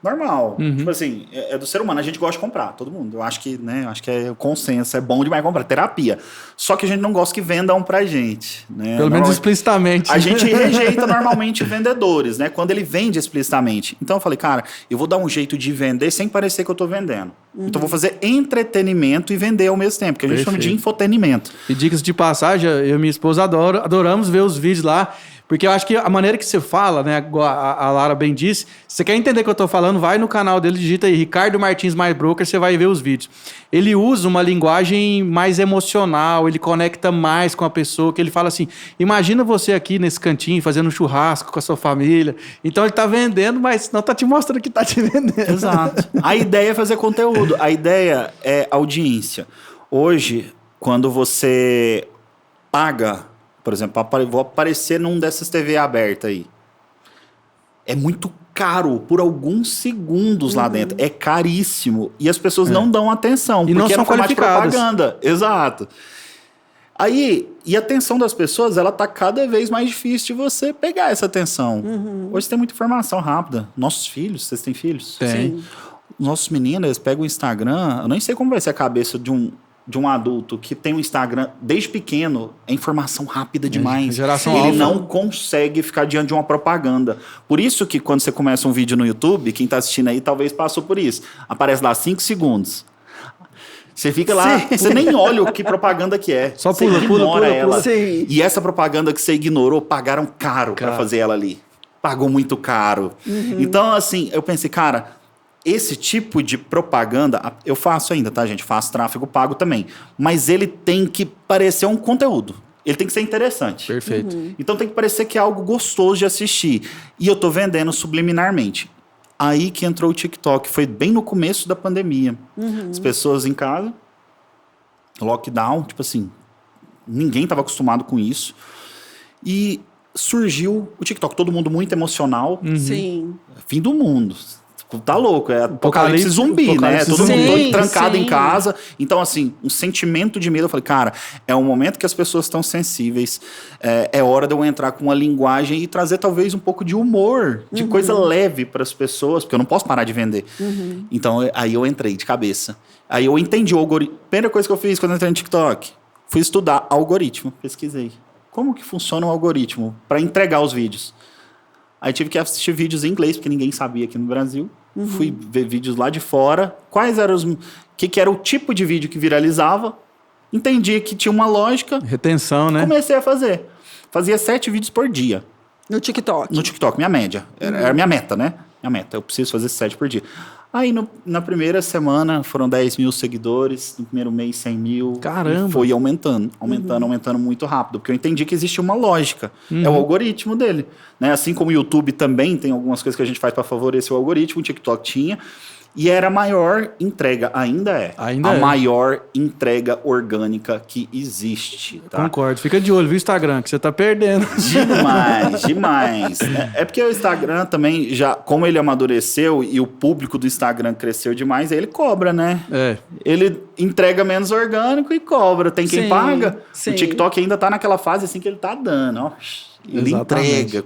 Normal. Tipo assim, é do ser humano. A gente gosta de comprar, todo mundo. Eu acho que, né, é o consenso, é bom demais comprar. Terapia. Só que a gente não gosta que vendam pra gente. Né? Pelo menos explicitamente. A gente rejeita normalmente vendedores, né? Quando ele vende explicitamente. Então eu falei, cara, eu vou dar um jeito de vender sem parecer que eu tô vendendo. Então eu vou fazer entretenimento e vender ao mesmo tempo, que a gente chama de infotenimento. E dicas de passagem, eu e minha esposa adoramos ver os vídeos lá, porque eu acho que a maneira que você fala, né, a Lara bem disse, se você quer entender o que eu tô falando, vai no canal dele, digita aí, Ricardo Martins MyBroker, você vai ver os vídeos. Ele usa uma linguagem mais emocional, ele conecta mais com a pessoa, que ele fala assim, imagina você aqui nesse cantinho, fazendo um churrasco com a sua família, então ele tá vendendo, mas não tá te mostrando que tá te vendendo. Exato. A ideia é fazer conteúdo, a ideia é audiência. Hoje, quando você paga, por exemplo, vou aparecer num dessas TV aberta aí. É muito caro por alguns segundos lá dentro. É caríssimo. E as pessoas não dão atenção. E porque não são qualificadas. Propaganda. Exato. Aí, e a atenção das pessoas, ela tá cada vez mais difícil de você pegar essa atenção. Hoje tem muita informação rápida. Nossos filhos, vocês têm filhos? Tem. Nossos meninos, eles pegam o Instagram, eu nem sei como vai ser a cabeça de um adulto que tem um Instagram desde pequeno, é informação rápida demais. Geração Ele alfa. não consegue ficar diante de uma propaganda. Por isso que quando você começa um vídeo no YouTube, quem está assistindo aí talvez passou por isso. Aparece lá 5 segundos. Você fica lá, você nem olha o que propaganda que é. Só você pula ignora ela. Sim. E essa propaganda que você ignorou, pagaram caro para fazer ela ali. Pagou muito caro. Então, assim, eu pensei, cara, esse tipo de propaganda, eu faço ainda, tá, gente? Faço tráfego pago também. Mas ele tem que parecer um conteúdo. Ele tem que ser interessante. Perfeito. Então tem que parecer que é algo gostoso de assistir. E eu tô vendendo subliminarmente. Aí que entrou o TikTok, foi bem no começo da pandemia. As pessoas em casa, lockdown, tipo assim, ninguém estava acostumado com isso. E surgiu o TikTok, todo mundo muito emocional. Sim. Fim do mundo. Tá louco, é apocalipse zumbi, apocalipse né? Todo zumbi. mundo trancado Sim. em casa. Então, assim, um sentimento de medo. Eu falei, cara, é um momento que as pessoas estão sensíveis. É hora de eu entrar com uma linguagem e trazer talvez um pouco de humor, de coisa leve para as pessoas, porque eu não posso parar de vender. Então, aí eu entrei de cabeça. Aí eu entendi o algoritmo. Primeira coisa que eu fiz quando eu entrei no TikTok, fui estudar algoritmo. Pesquisei. Como que funciona o algoritmo para entregar os vídeos? Aí tive que assistir vídeos em inglês, porque ninguém sabia aqui no Brasil. Fui ver vídeos lá de fora. Quais eram os... que era o tipo de vídeo que viralizava. Entendi que tinha uma lógica. Retenção, né? Comecei a fazer. Fazia 7 vídeos por dia. No TikTok. No TikTok, minha média. Era minha meta, né? Minha meta. Eu preciso fazer 7 por dia. Aí, na primeira semana, foram 10 mil seguidores. No primeiro mês, 100 mil. Caramba! E foi aumentando muito rápido. Porque eu entendi que existia uma lógica. É o algoritmo dele. Né? Assim como o YouTube também tem algumas coisas que a gente faz para favorecer o algoritmo, o TikTok tinha. E era a maior entrega, ainda é. A maior entrega orgânica que existe. Tá? Concordo. Fica de olho, viu, Instagram, que você tá perdendo. Demais. É porque o Instagram também, já, como ele amadureceu e o público do Instagram cresceu demais, aí ele cobra, né? Ele entrega menos orgânico e cobra. Tem quem paga. Sim. O TikTok ainda tá naquela fase assim que ele tá dando. Ó. Ele Exatamente.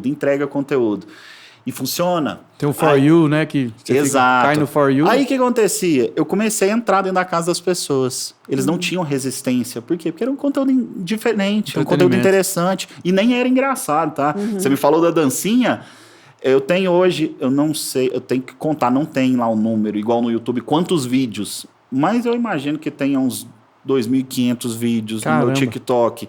entrega conteúdo. E funciona. Tem o For You, né? Que você cai no For You. Aí o que acontecia? Eu comecei a entrar dentro da casa das pessoas. Eles não tinham resistência. Por quê? Porque era um conteúdo diferente, um conteúdo interessante. E nem era engraçado, tá? Você me falou da dancinha. Eu tenho hoje, eu não sei, eu tenho que contar, não tem lá o número, igual no YouTube, quantos vídeos. Mas eu imagino que tenha uns 2.500 vídeos no meu TikTok.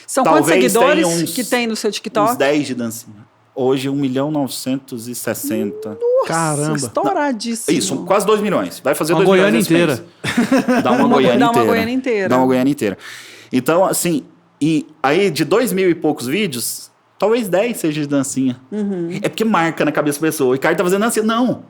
São Talvez quantos seguidores tenha que tem no seu TikTok? Uns 10 de dancinha. Hoje, 1.960.000. Nossa, Caramba. estouradíssimo. Isso, quase 2 milhões. Vai fazer Uma 2 milhões Goiânia nesse mês. inteira. Dá uma Goiânia inteira. Dá uma Goiânia inteira. Então, assim, e aí de 2.000 e poucos vídeos, talvez 10 seja de dancinha. É porque marca na cabeça da pessoa. O Ricardo tá fazendo dancinha. Não.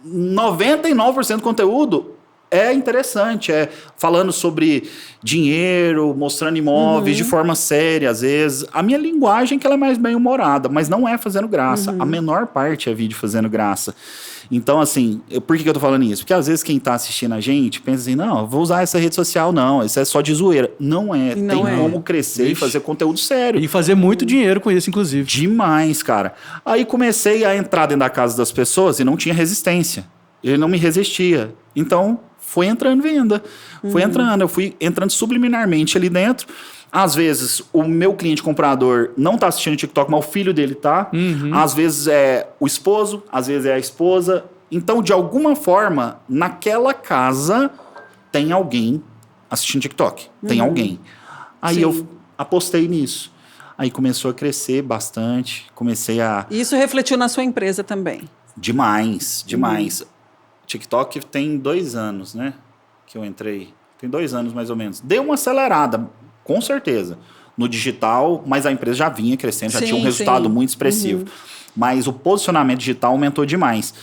99% do conteúdo é interessante, falando sobre dinheiro, mostrando imóveis de forma séria, às vezes. A minha linguagem que ela é mais bem-humorada, mas não é fazendo graça. A menor parte é vídeo fazendo graça. Então, assim, por que eu tô falando isso? Porque às vezes quem tá assistindo a gente pensa assim, não, vou usar essa rede social, não, isso é só de zoeira. Não é. Tem como crescer e fazer conteúdo sério. E fazer muito dinheiro com isso, inclusive. Demais, cara. Aí comecei a entrar dentro da casa das pessoas e não tinha resistência. Ele não me resistia. Então, foi entrando venda. Foi entrando. Eu fui entrando subliminarmente ali dentro. Às vezes, o meu cliente comprador não tá assistindo o TikTok, mas o filho dele tá. Às vezes é o esposo, às vezes é a esposa. Então, de alguma forma, naquela casa tem alguém assistindo TikTok. Tem alguém. Aí eu apostei nisso. Aí começou a crescer bastante. Comecei a... Isso refletiu na sua empresa também? Demais. TikTok tem 2 anos, né? Que eu entrei. Tem 2 anos, mais ou menos. Deu uma acelerada, com certeza, no digital, mas a empresa já vinha crescendo, já tinha um resultado muito expressivo. Mas o posicionamento digital aumentou demais.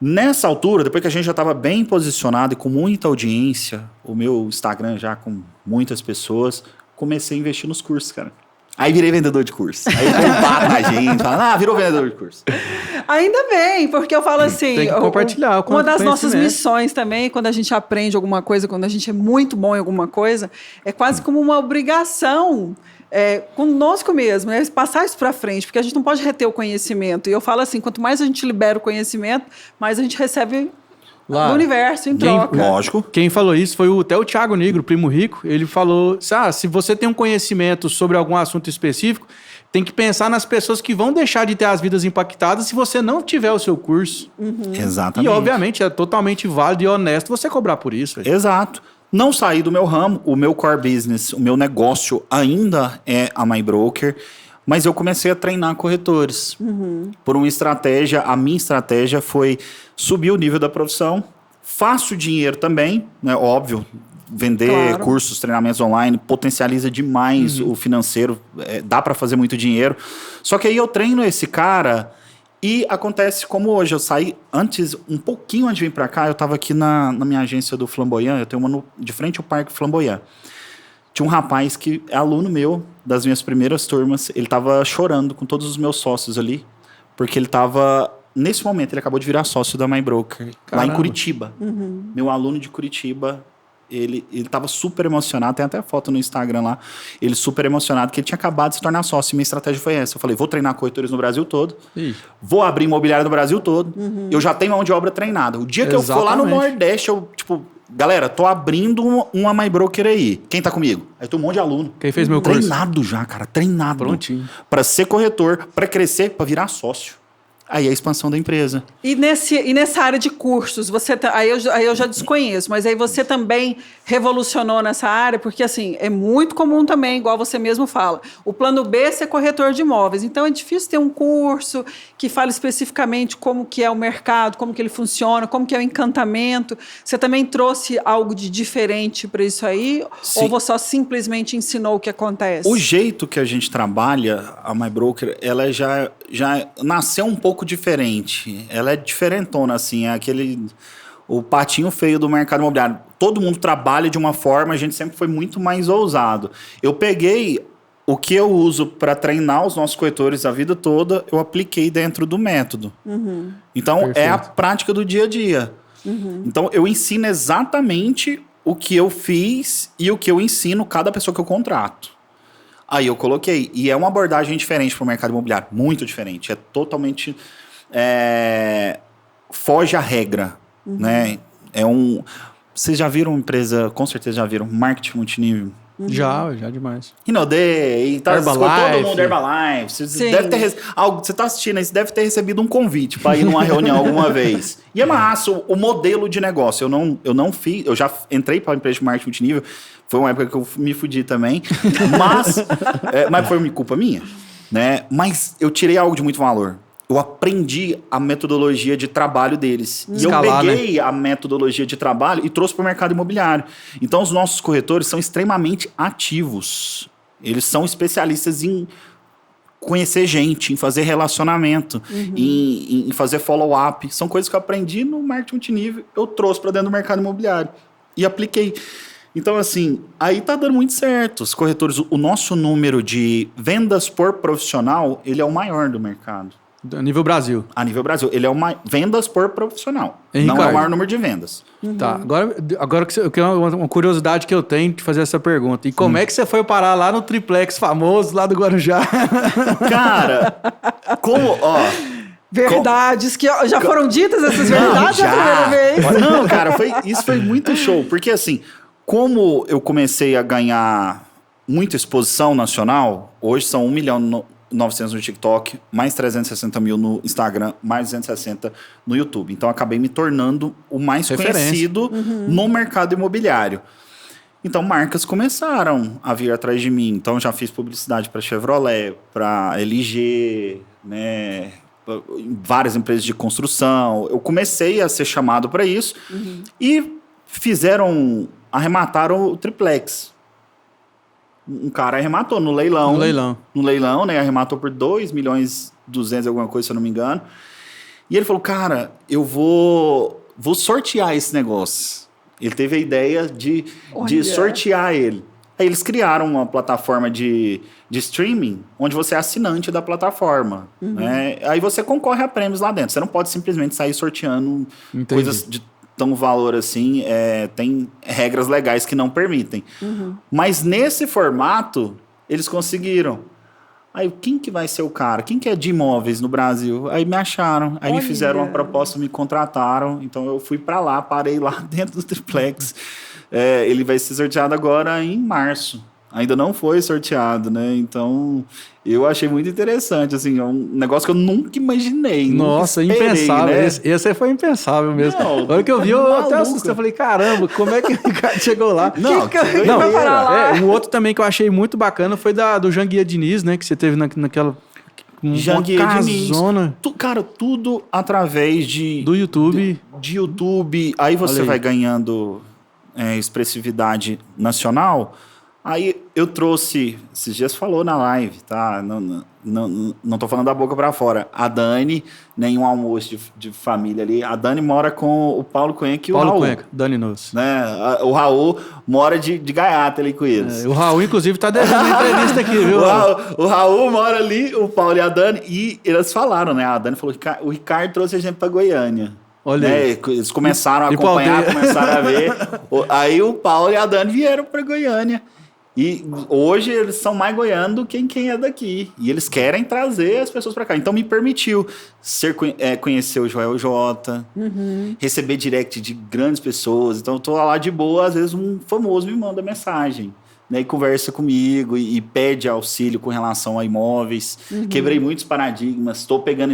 Nessa altura, depois que a gente já estava bem posicionado e com muita audiência, o meu Instagram já com muitas pessoas, comecei a investir nos cursos, cara. Aí virei vendedor de curso. Aí combata a gente, fala, virou vendedor de curso. Ainda bem, porque eu falo assim... Tem que compartilhar uma das nossas missões também, quando a gente aprende alguma coisa, quando a gente é muito bom em alguma coisa, é quase como uma obrigação conosco mesmo, né? Passar isso para frente, porque a gente não pode reter o conhecimento. E eu falo assim, quanto mais a gente libera o conhecimento, mais a gente recebe... do universo em troca. Lógico. Quem falou isso foi até o Thiago Nigro, primo rico. Ele falou, se você tem um conhecimento sobre algum assunto específico, tem que pensar nas pessoas que vão deixar de ter as vidas impactadas se você não tiver o seu curso. Exatamente. E, obviamente, é totalmente válido e honesto você cobrar por isso. Véio. Exato. Não saí do meu ramo, o meu core business, o meu negócio ainda é a MyBroker, mas eu comecei a treinar corretores. Por uma estratégia, a minha estratégia foi subir o nível da profissão, faço dinheiro também, né? Óbvio, vender cursos, treinamentos online, potencializa demais o financeiro, dá para fazer muito dinheiro. Só que aí eu treino esse cara E acontece como hoje, eu saí um pouquinho antes de vir para cá, eu estava aqui na minha agência do Flamboyant, eu tenho uma de frente ao Parque Flamboyant. Tinha um rapaz que é aluno meu, das minhas primeiras turmas, ele estava chorando com todos os meus sócios ali, porque ele estava, nesse momento, ele acabou de virar sócio da MyBroker, lá em Curitiba. Meu aluno de Curitiba, ele estava super emocionado, tem até foto no Instagram lá, ele super emocionado, que ele tinha acabado de se tornar sócio, e minha estratégia foi essa. Eu falei, vou treinar corretores no Brasil todo, vou abrir imobiliário no Brasil todo, eu já tenho mão de obra treinada. O dia que eu for lá no Nordeste, eu, tipo, galera, tô abrindo uma MyBroker aí, quem tá comigo? Aí tem um monte de aluno. Quem fez meu curso? Treinado já, cara, treinado. Prontinho. Pra ser corretor, pra crescer, pra virar sócio. Aí é a expansão da empresa. E nessa área de cursos, aí eu já desconheço, mas aí você também revolucionou nessa área, porque assim, é muito comum também, igual você mesmo fala, o plano B é ser corretor de imóveis, então é difícil ter um curso que fale especificamente como que é o mercado, como que ele funciona, como que é o encantamento. Você também trouxe algo de diferente para isso aí? Sim. Ou você só simplesmente ensinou o que acontece? O jeito que a gente trabalha, a MyBroker, ela já nasceu um pouco diferente. Ela é diferentona, assim, é o patinho feio do mercado imobiliário. Todo mundo trabalha de uma forma, a gente sempre foi muito mais ousado. Eu peguei o que eu uso para treinar os nossos corretores a vida toda, eu apliquei dentro do método. Então, Perfeito. é a prática do dia a dia. Então, eu ensino exatamente o que eu fiz e o que eu ensino cada pessoa que eu contrato. Aí eu coloquei. E é uma abordagem diferente para o mercado imobiliário. Muito diferente. É totalmente... foge à regra. Né? Vocês já viram empresa... Com certeza já viram. Marketing multinível. Já demais. Inodê, e tá Herbalife. todo mundo Herbalife. Você deve ter você tá assistindo aí, você deve ter recebido um convite para ir numa reunião alguma vez. E é massa o modelo de negócio. Eu não fiz, eu já entrei para a empresa de marketing multinível, foi uma época que eu me fudi também, mas foi culpa minha, né? Mas eu tirei algo de muito valor. Eu aprendi a metodologia de trabalho deles. Escalar, e eu peguei a metodologia de trabalho e trouxe para o mercado imobiliário. Então, os nossos corretores são extremamente ativos. Eles são especialistas em conhecer gente, em fazer relacionamento, em fazer follow-up. São coisas que eu aprendi no marketing multinível, eu trouxe para dentro do mercado imobiliário e apliquei. Então, assim, aí tá dando muito certo. Os corretores, o nosso número de vendas por profissional, ele é o maior do mercado. A nível Brasil. A nível Brasil. Ele é vendas por profissional. Hein, não Ricardo? é o maior número de vendas. Tá, agora que uma curiosidade que eu tenho de fazer essa pergunta. E como é que você foi parar lá no triplex famoso, lá do Guarujá? Cara, Verdades que já foram ditas essas verdades a primeira vez? Não, cara, isso foi muito show. Porque assim, como eu comecei a ganhar muita exposição nacional, hoje são 1.900.000 no TikTok, mais 360 mil no Instagram, mais 260 no YouTube. Então, eu acabei me tornando o mais conhecido no mercado imobiliário. Então, marcas começaram a vir atrás de mim. Então, já fiz publicidade para Chevrolet, para LG, né, várias empresas de construção. Eu comecei a ser chamado para isso e arremataram o triplex. Um cara arrematou no leilão. No leilão, né? Arrematou por 2.200.000, alguma coisa, se eu não me engano. E ele falou, cara, eu vou sortear esse negócio. Ele teve a ideia de sortear ele. Aí eles criaram uma plataforma de streaming, onde você é assinante da plataforma. Né? Aí você concorre a prêmios lá dentro. Você não pode simplesmente sair sorteando coisas de tão valor assim, tem regras legais que não permitem. Mas nesse formato, eles conseguiram. Aí, quem que vai ser o cara? Quem que é de imóveis no Brasil? Aí me acharam, aí me fizeram uma proposta, me contrataram. Então, eu fui para lá, parei lá dentro do triplex. Ele vai ser sorteado agora em março. Ainda não foi sorteado, né? Então, eu achei muito interessante, assim, é um negócio que eu nunca imaginei. Nossa, nunca esperei, impensável. né? Esse foi impensável mesmo. Não, na hora que eu vi, eu até maluco. assustei. Eu falei, caramba, como é que o cara chegou lá? Não, O outro também que eu achei muito bacana foi do Janguia Diniz, né? Que você teve naquela... Janguia Diniz. Casona. Cara, tudo através Do YouTube. De YouTube. Aí você vai ganhando expressividade nacional. Aí eu trouxe, esses dias falou na live, tá? Não tô falando da boca pra fora. A Dani, nenhum almoço de família ali. A Dani mora com o Paulo Cuenca e o Raul. Paulo Cuenca, Dani Nuss. Né? O Raul mora de gaiata ali com eles. O Raul, inclusive, tá devendo uma entrevista aqui, viu? O Raul mora ali, o Paulo e a Dani, e eles falaram, né? A Dani falou que o Ricardo trouxe a gente pra Goiânia. Olha né? aí. Eles começaram a acompanhar, começaram a ver. Aí o Paulo e a Dani vieram pra Goiânia. E hoje eles são mais goianos do que quem é daqui. E eles querem trazer as pessoas para cá. Então me permitiu conhecer o Joel J, receber direct de grandes pessoas. Então eu tô lá de boa, às vezes um famoso me manda mensagem, né, e conversa comigo e pede auxílio com relação a imóveis. Quebrei muitos paradigmas. Estou pegando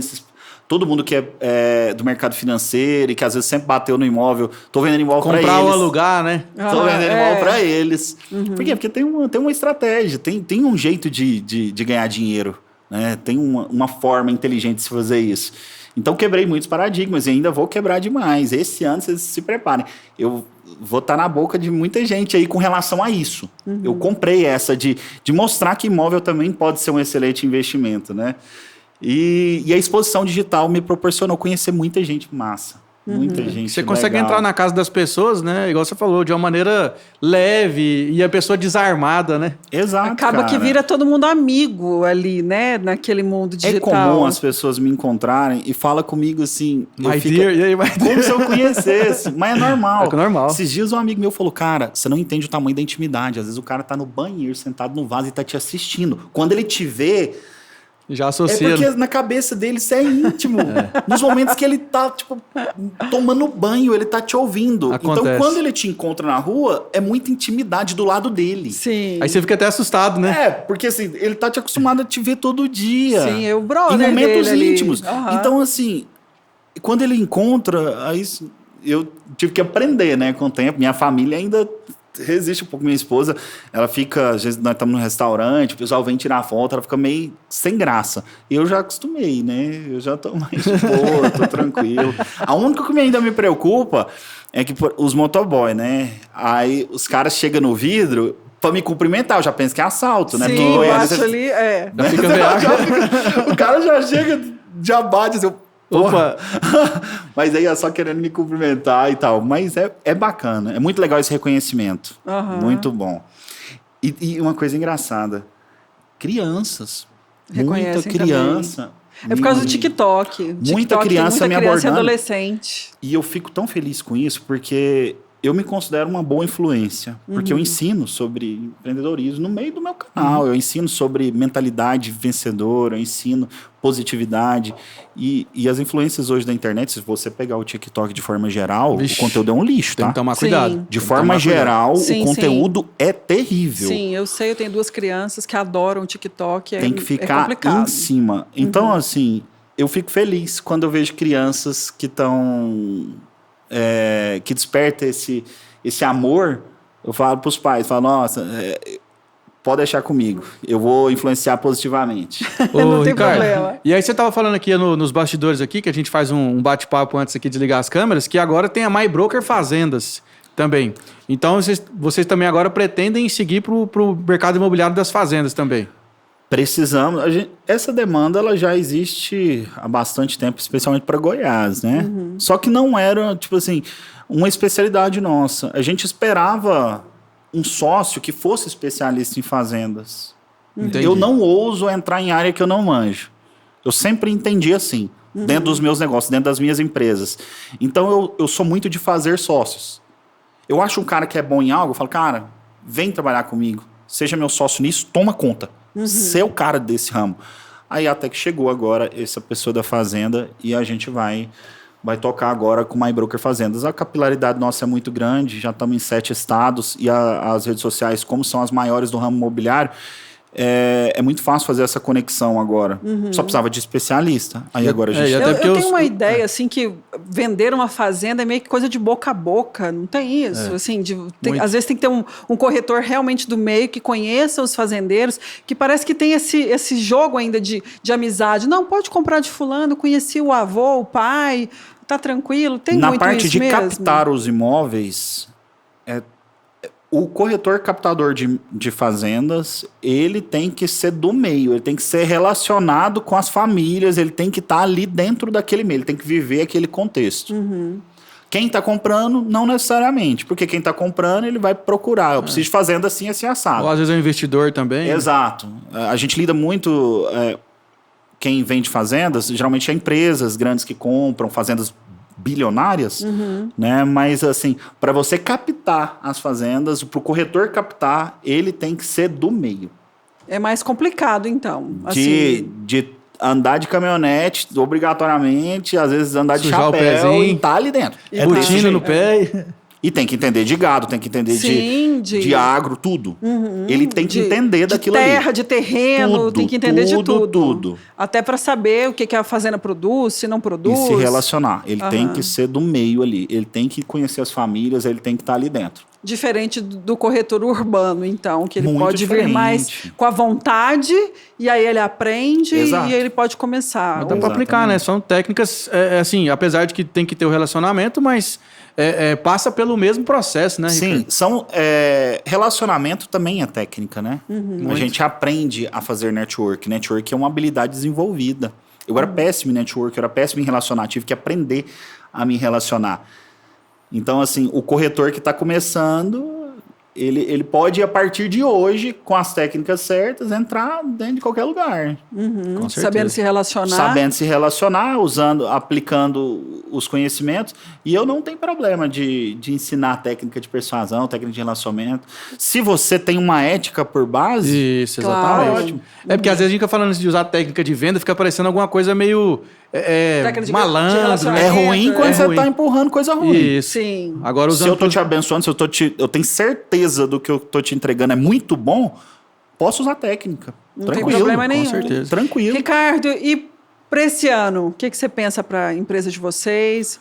todo mundo que é do mercado financeiro e que às vezes sempre bateu no imóvel, tô vendendo imóvel para eles. Comprar ou alugar, né? Tô vendendo imóvel para eles. Por quê? Porque tem uma estratégia, tem um jeito de ganhar dinheiro, né? Tem uma forma inteligente de se fazer isso. Então quebrei muitos paradigmas e ainda vou quebrar demais. Esse ano vocês se preparem. Eu vou estar na boca de muita gente aí com relação a isso. Eu comprei essa de mostrar que imóvel também pode ser um excelente investimento, né? E a exposição digital me proporcionou conhecer muita gente massa. Muita gente Você consegue legal. entrar na casa das pessoas, né? Igual você falou, de uma maneira leve e a pessoa desarmada, né? Exato, Acaba que vira todo mundo amigo ali, né? Naquele mundo digital. É comum as pessoas me encontrarem e falam comigo assim... My dear, e aí, my dear? Como se eu conhecesse. Mas é normal. É normal. Esses dias um amigo meu falou, cara, você não entende o tamanho da intimidade. Às vezes o cara tá no banheiro, sentado no vaso e tá te assistindo. Quando ele te vê... Já associa. É porque na cabeça dele isso é íntimo. Nos momentos que ele tá, tipo, tomando banho, ele tá te ouvindo. Acontece. Então, quando ele te encontra na rua, é muita intimidade do lado dele. Sim. Aí você fica até assustado, né? É, porque assim, ele tá te acostumado a te ver todo dia. Sim, é o brother em momentos dele ali. íntimos. Então, assim, quando ele encontra, aí eu tive que aprender, né, com o tempo. Minha família ainda resiste um pouco. Minha esposa, ela fica, às vezes nós estamos no restaurante, o pessoal vem tirar foto, ela fica meio sem graça. E eu já acostumei, né? Eu já tô mais de boa, tô tranquilo. A única que ainda me preocupa é que os motoboy, né? Aí os caras chegam no vidro pra me cumprimentar, eu já penso que é assalto, né? Sim, eu acho ali, Já fica meio... O cara já chega, já bate assim, Opa! Mas aí é só querendo me cumprimentar e tal. Mas é bacana. É muito legal esse reconhecimento. Muito bom. E uma coisa engraçada. Crianças. Reconhecem muita criança. É por causa do TikTok. Muita criança tem me muita criança e abordando. adolescente. E eu fico tão feliz com isso, porque eu me considero uma boa influência. Porque eu ensino sobre empreendedorismo no meio do meu canal. Eu ensino sobre mentalidade vencedora, eu ensino positividade. E as influências hoje da internet, se você pegar o TikTok de forma geral, o conteúdo é um lixo, tá? Tem que tomar Sim. cuidado. De forma geral, Sim, o conteúdo é terrível. Sim, eu sei, eu tenho 2 crianças que adoram o TikTok. Tem que ficar complicado. em cima. Então, assim, eu fico feliz quando eu vejo crianças que estão... que desperta esse amor. Eu falo para os pais, falo, nossa, pode deixar comigo, eu vou influenciar positivamente. Ô, Não tem Ricardo, problema. E aí você tava falando aqui nos bastidores aqui, que a gente faz um bate-papo antes aqui de ligar as câmeras, que agora tem a My Broker Fazendas também. Então vocês também agora pretendem seguir pro mercado imobiliário das fazendas também. Precisamos. Essa demanda ela já existe há bastante tempo, especialmente para Goiás, né? Só que não era, tipo assim, uma especialidade nossa. A gente esperava um sócio que fosse especialista em fazendas. Entendi. Eu não ouso entrar em área que eu não manjo. Eu sempre entendi assim, dentro dos meus negócios, dentro das minhas empresas. Então eu sou muito de fazer sócios. Eu acho um cara que é bom em algo, eu falo, cara, vem trabalhar comigo. Seja meu sócio nisso, toma conta. Ser o cara desse ramo. Aí até que chegou agora essa pessoa da fazenda e a gente vai tocar agora com o My Broker Fazendas. A capilaridade nossa é muito grande, já estamos em 7 estados e as redes sociais, como são as maiores do ramo imobiliário, é muito fácil fazer essa conexão agora. Só precisava de especialista. Aí agora a gente... até porque Eu tenho uma ideia, assim, que vender uma fazenda é meio que coisa de boca a boca, não tem isso? Assim, às vezes tem que ter um corretor realmente do meio que conheça os fazendeiros, que parece que tem esse jogo ainda de amizade. Não, pode comprar de fulano, conheci o avô, o pai, tá tranquilo, tem Na muito parte isso de mesmo. captar os imóveis, O corretor captador de fazendas, ele tem que ser do meio, ele tem que ser relacionado com as famílias, ele tem que estar ali dentro daquele meio, ele tem que viver aquele contexto. Quem está comprando, não necessariamente, porque quem está comprando, ele vai procurar, eu preciso de fazenda assim, assim, assado. Ou às vezes é um investidor também. Exato. A gente lida muito, quem vende fazendas, geralmente é empresas grandes que compram fazendas bilionárias, né? Mas assim, para você captar as fazendas, para o corretor captar, ele tem que ser do meio. É mais complicado, então. De andar de caminhonete, obrigatoriamente, às vezes andar de Sujar o chapéu pezinho. e tá ali dentro. Botina no pé. E tem que entender de gado, tem que entender de agro, tudo. Ele tem que entender daquilo ali. De terra, de terreno, Tudo, tem que entender de tudo. Tudo. Até para saber o que a fazenda produz, se não produz. E se relacionar. Ele tem que ser do meio ali. Ele tem que conhecer as famílias, ele tem que estar ali dentro. Diferente do corretor urbano, então, que ele Muito pode vir mais com a vontade, e aí ele aprende. Exato. E ele pode começar. Dá para aplicar, né? São técnicas, assim, apesar de que tem que ter o relacionamento, mas passa pelo mesmo processo, né, Sim, Ricardo? relacionamento também é técnica, né? A gente aprende a fazer network. Network é uma habilidade desenvolvida. Eu era péssimo em network, eu era péssimo em relacionar, tive que aprender a me relacionar. Então, assim, o corretor que está começando, ele pode, a partir de hoje, com as técnicas certas, entrar dentro de qualquer lugar. Com certeza. Sabendo se relacionar. Sabendo se relacionar, aplicando os conhecimentos. E eu não tenho problema de ensinar técnica de persuasão, técnica de relacionamento. Se você tem uma ética por base... Isso, Claro. exatamente. Ótimo. Porque às vezes a gente fica falando de usar técnica de venda, fica parecendo alguma coisa meio Técnica de malandro, né? relacionamento. É ruim quando É você ruim. está empurrando coisa ruim. Isso. Sim. Agora Se usando eu tô te abençoando, se eu tenho certeza do que eu tô te entregando é muito bom, posso usar técnica. Não tem Tranquilo. problema nenhum. Com certeza. Tranquilo. Ricardo, e para esse ano, o que você pensa para a empresa de vocês?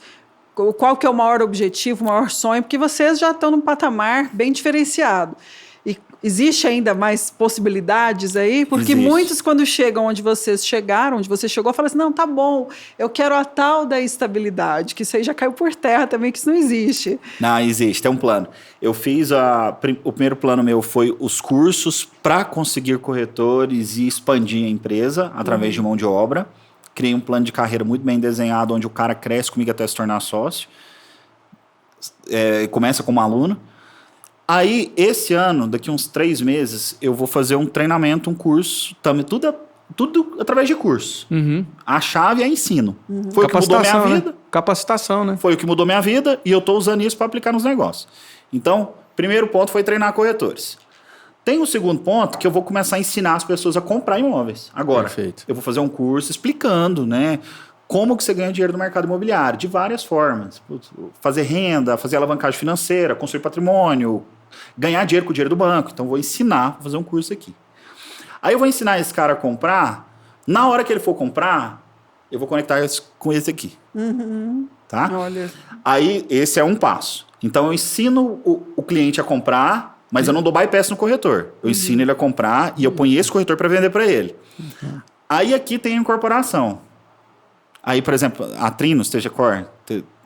Qual que é o maior objetivo, o maior sonho? Porque vocês já estão num patamar bem diferenciado. E existe ainda mais possibilidades aí? Porque Existe. muitos, quando chegam onde vocês chegaram, onde você chegou, falam assim, não, tá bom, eu quero a tal da estabilidade, que isso aí já caiu por terra também, que isso não existe. Não, existe, tem um plano. Eu fiz o primeiro plano meu foi os cursos para conseguir corretores e expandir a empresa através de mão de obra. Criei um plano de carreira muito bem desenhado, onde o cara cresce comigo até se tornar sócio. Começa como aluno. Aí, esse ano, daqui uns 3 meses, eu vou fazer um treinamento, um curso, também, tudo através de curso. A chave é ensino. Foi o que mudou minha vida. Né? Capacitação, né? Foi o que mudou minha vida e eu estou usando isso para aplicar nos negócios. Então, primeiro ponto foi treinar corretores. Tem o segundo ponto que eu vou começar a ensinar as pessoas a comprar imóveis. Agora, Perfeito. eu vou fazer um curso explicando, né? Como que você ganha dinheiro no mercado imobiliário, de várias formas. Fazer renda, fazer alavancagem financeira, construir patrimônio, ganhar dinheiro com o dinheiro do banco. Então, vou ensinar, vou fazer um curso aqui. Aí eu vou ensinar esse cara a comprar. Na hora que ele for comprar, eu vou conectar com esse aqui. Tá? Olha. Aí, esse é um passo. Então, eu ensino o cliente a comprar, mas eu não dou bypass no corretor. Eu ensino ele a comprar e eu ponho esse corretor para vender para ele. Aí, aqui tem a incorporação. Aí, por exemplo, a Trinos, Tejacor,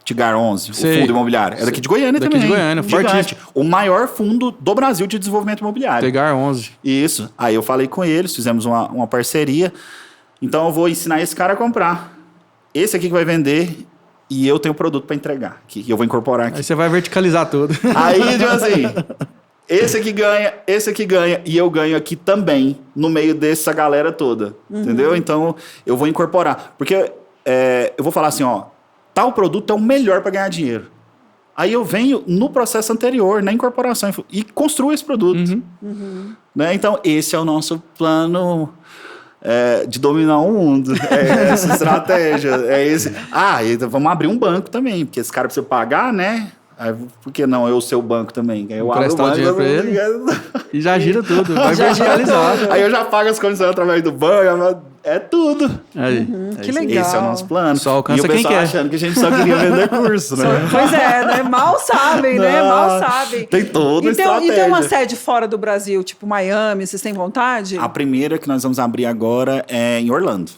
Tigar 11, Sei. o fundo imobiliário. É daqui de Goiânia Daqui também. de Goiânia, Gigante. fortíssimo. O maior fundo do Brasil de desenvolvimento imobiliário. Pegar 11. Isso. Aí eu falei com eles, fizemos uma parceria. Então eu vou ensinar esse cara a comprar. Esse aqui que vai vender e eu tenho o produto para entregar. Que eu vou incorporar aqui. Aí você vai verticalizar tudo. Aí, tipo assim, esse aqui ganha e eu ganho aqui também, no meio dessa galera toda. Entendeu? Então eu vou incorporar. Porque eu vou falar assim, ó, tal produto é o melhor para ganhar dinheiro. Aí eu venho no processo anterior, na incorporação, e construo esse produto. Né? Então, esse é o nosso plano de dominar o mundo. É essa estratégia. É esse. Então vamos abrir um banco também, porque esse cara precisa pagar, né? Aí, por que não eu ser o banco também? Aí eu abro o banco, dinheiro pra ele e já gira tudo. Vai verticalizar. Aí eu já pago as comissões através do banco. É tudo. Aí. Que legal. Esse é o nosso plano. Só alcança e o quem pessoal quer. achando que a gente só queria vender curso, né? Pois é, né? Mal sabem, né? Mal sabem. Tem toda a E tem estratégia. uma sede fora do Brasil, tipo Miami, vocês têm vontade? A primeira que nós vamos abrir agora é em Orlando.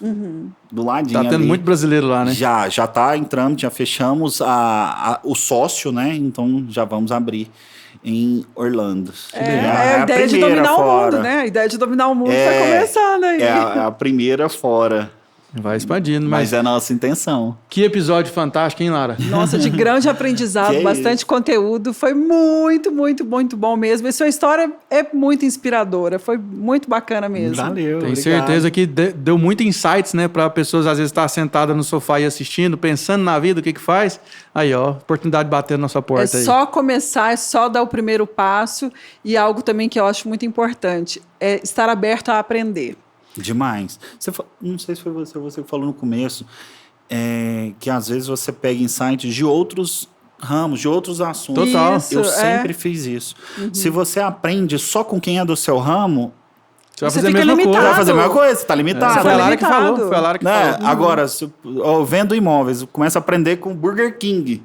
Do ladinho Tá tendo ali. muito brasileiro lá, né? Já tá entrando, já fechamos o sócio, né? Então já vamos abrir. em Orlando. É a ideia de dominar o mundo, né? A ideia de dominar o mundo tá começando aí. É a primeira fora. Vai expandindo, mas é a nossa intenção. Que episódio fantástico, hein, Lara? Nossa, de grande aprendizado, bastante conteúdo. Foi muito, muito, muito bom mesmo. E sua história é muito inspiradora. Foi muito bacana mesmo. Valeu, Tenho obrigado. certeza que deu muito insights, né? Para pessoas, às vezes, estar sentada no sofá e assistindo, pensando na vida, o que faz. Aí, ó, oportunidade batendo na sua porta. É só começar, é só dar o primeiro passo. E algo também que eu acho muito importante, é estar aberto a aprender. Demais. Não sei se foi você que falou no começo, que às vezes você pega insights de outros ramos, de outros assuntos. Total. Eu sempre fiz isso. Se você aprende só com quem é do seu ramo, você vai fazer a mesma coisa. Vai fazer a mesma coisa, você tá limitado. Foi a Lara que falou. Foi a Lara que falou. Agora, se eu vendo imóveis, eu começo a aprender com Burger King.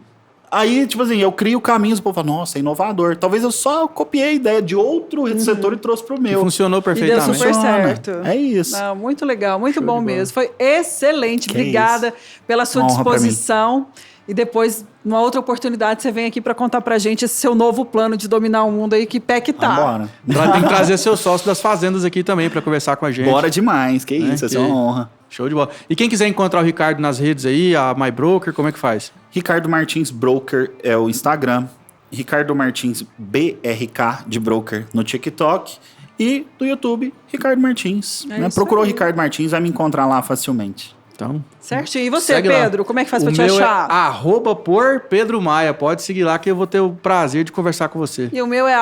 Aí, tipo assim, eu crio caminhos, o povo fala, nossa, é inovador. Talvez eu só copiei a ideia de outro setor e trouxe pro meu. E funcionou perfeitamente. E deu super certo. É isso. Não, muito legal, muito bom mesmo. Foi excelente. Obrigada pela sua disposição. E depois, numa outra oportunidade, você vem aqui para contar pra gente esse seu novo plano de dominar o mundo aí, que pé que tá. Bora. Tem que trazer seu sócio das fazendas aqui também para conversar com a gente. Bora demais, que isso, vai ser uma honra. Show de bola. E quem quiser encontrar o Ricardo nas redes aí, a MyBroker, como é que faz? Ricardo Martins Broker é o Instagram. Ricardo Martins BRK de Broker no TikTok. E no YouTube, Ricardo Martins. Procurou Ricardo Martins, vai me encontrar lá facilmente. Então, certinho. E você, Pedro, como é que faz pra te achar? @por Pedro Maia. Pode seguir lá que eu vou ter o prazer de conversar com você. E o meu é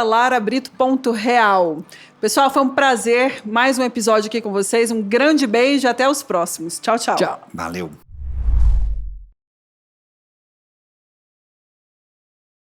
@larabrito.real. Pessoal, foi um prazer. Mais um episódio aqui com vocês. Um grande beijo e até os próximos. Tchau, tchau. Valeu.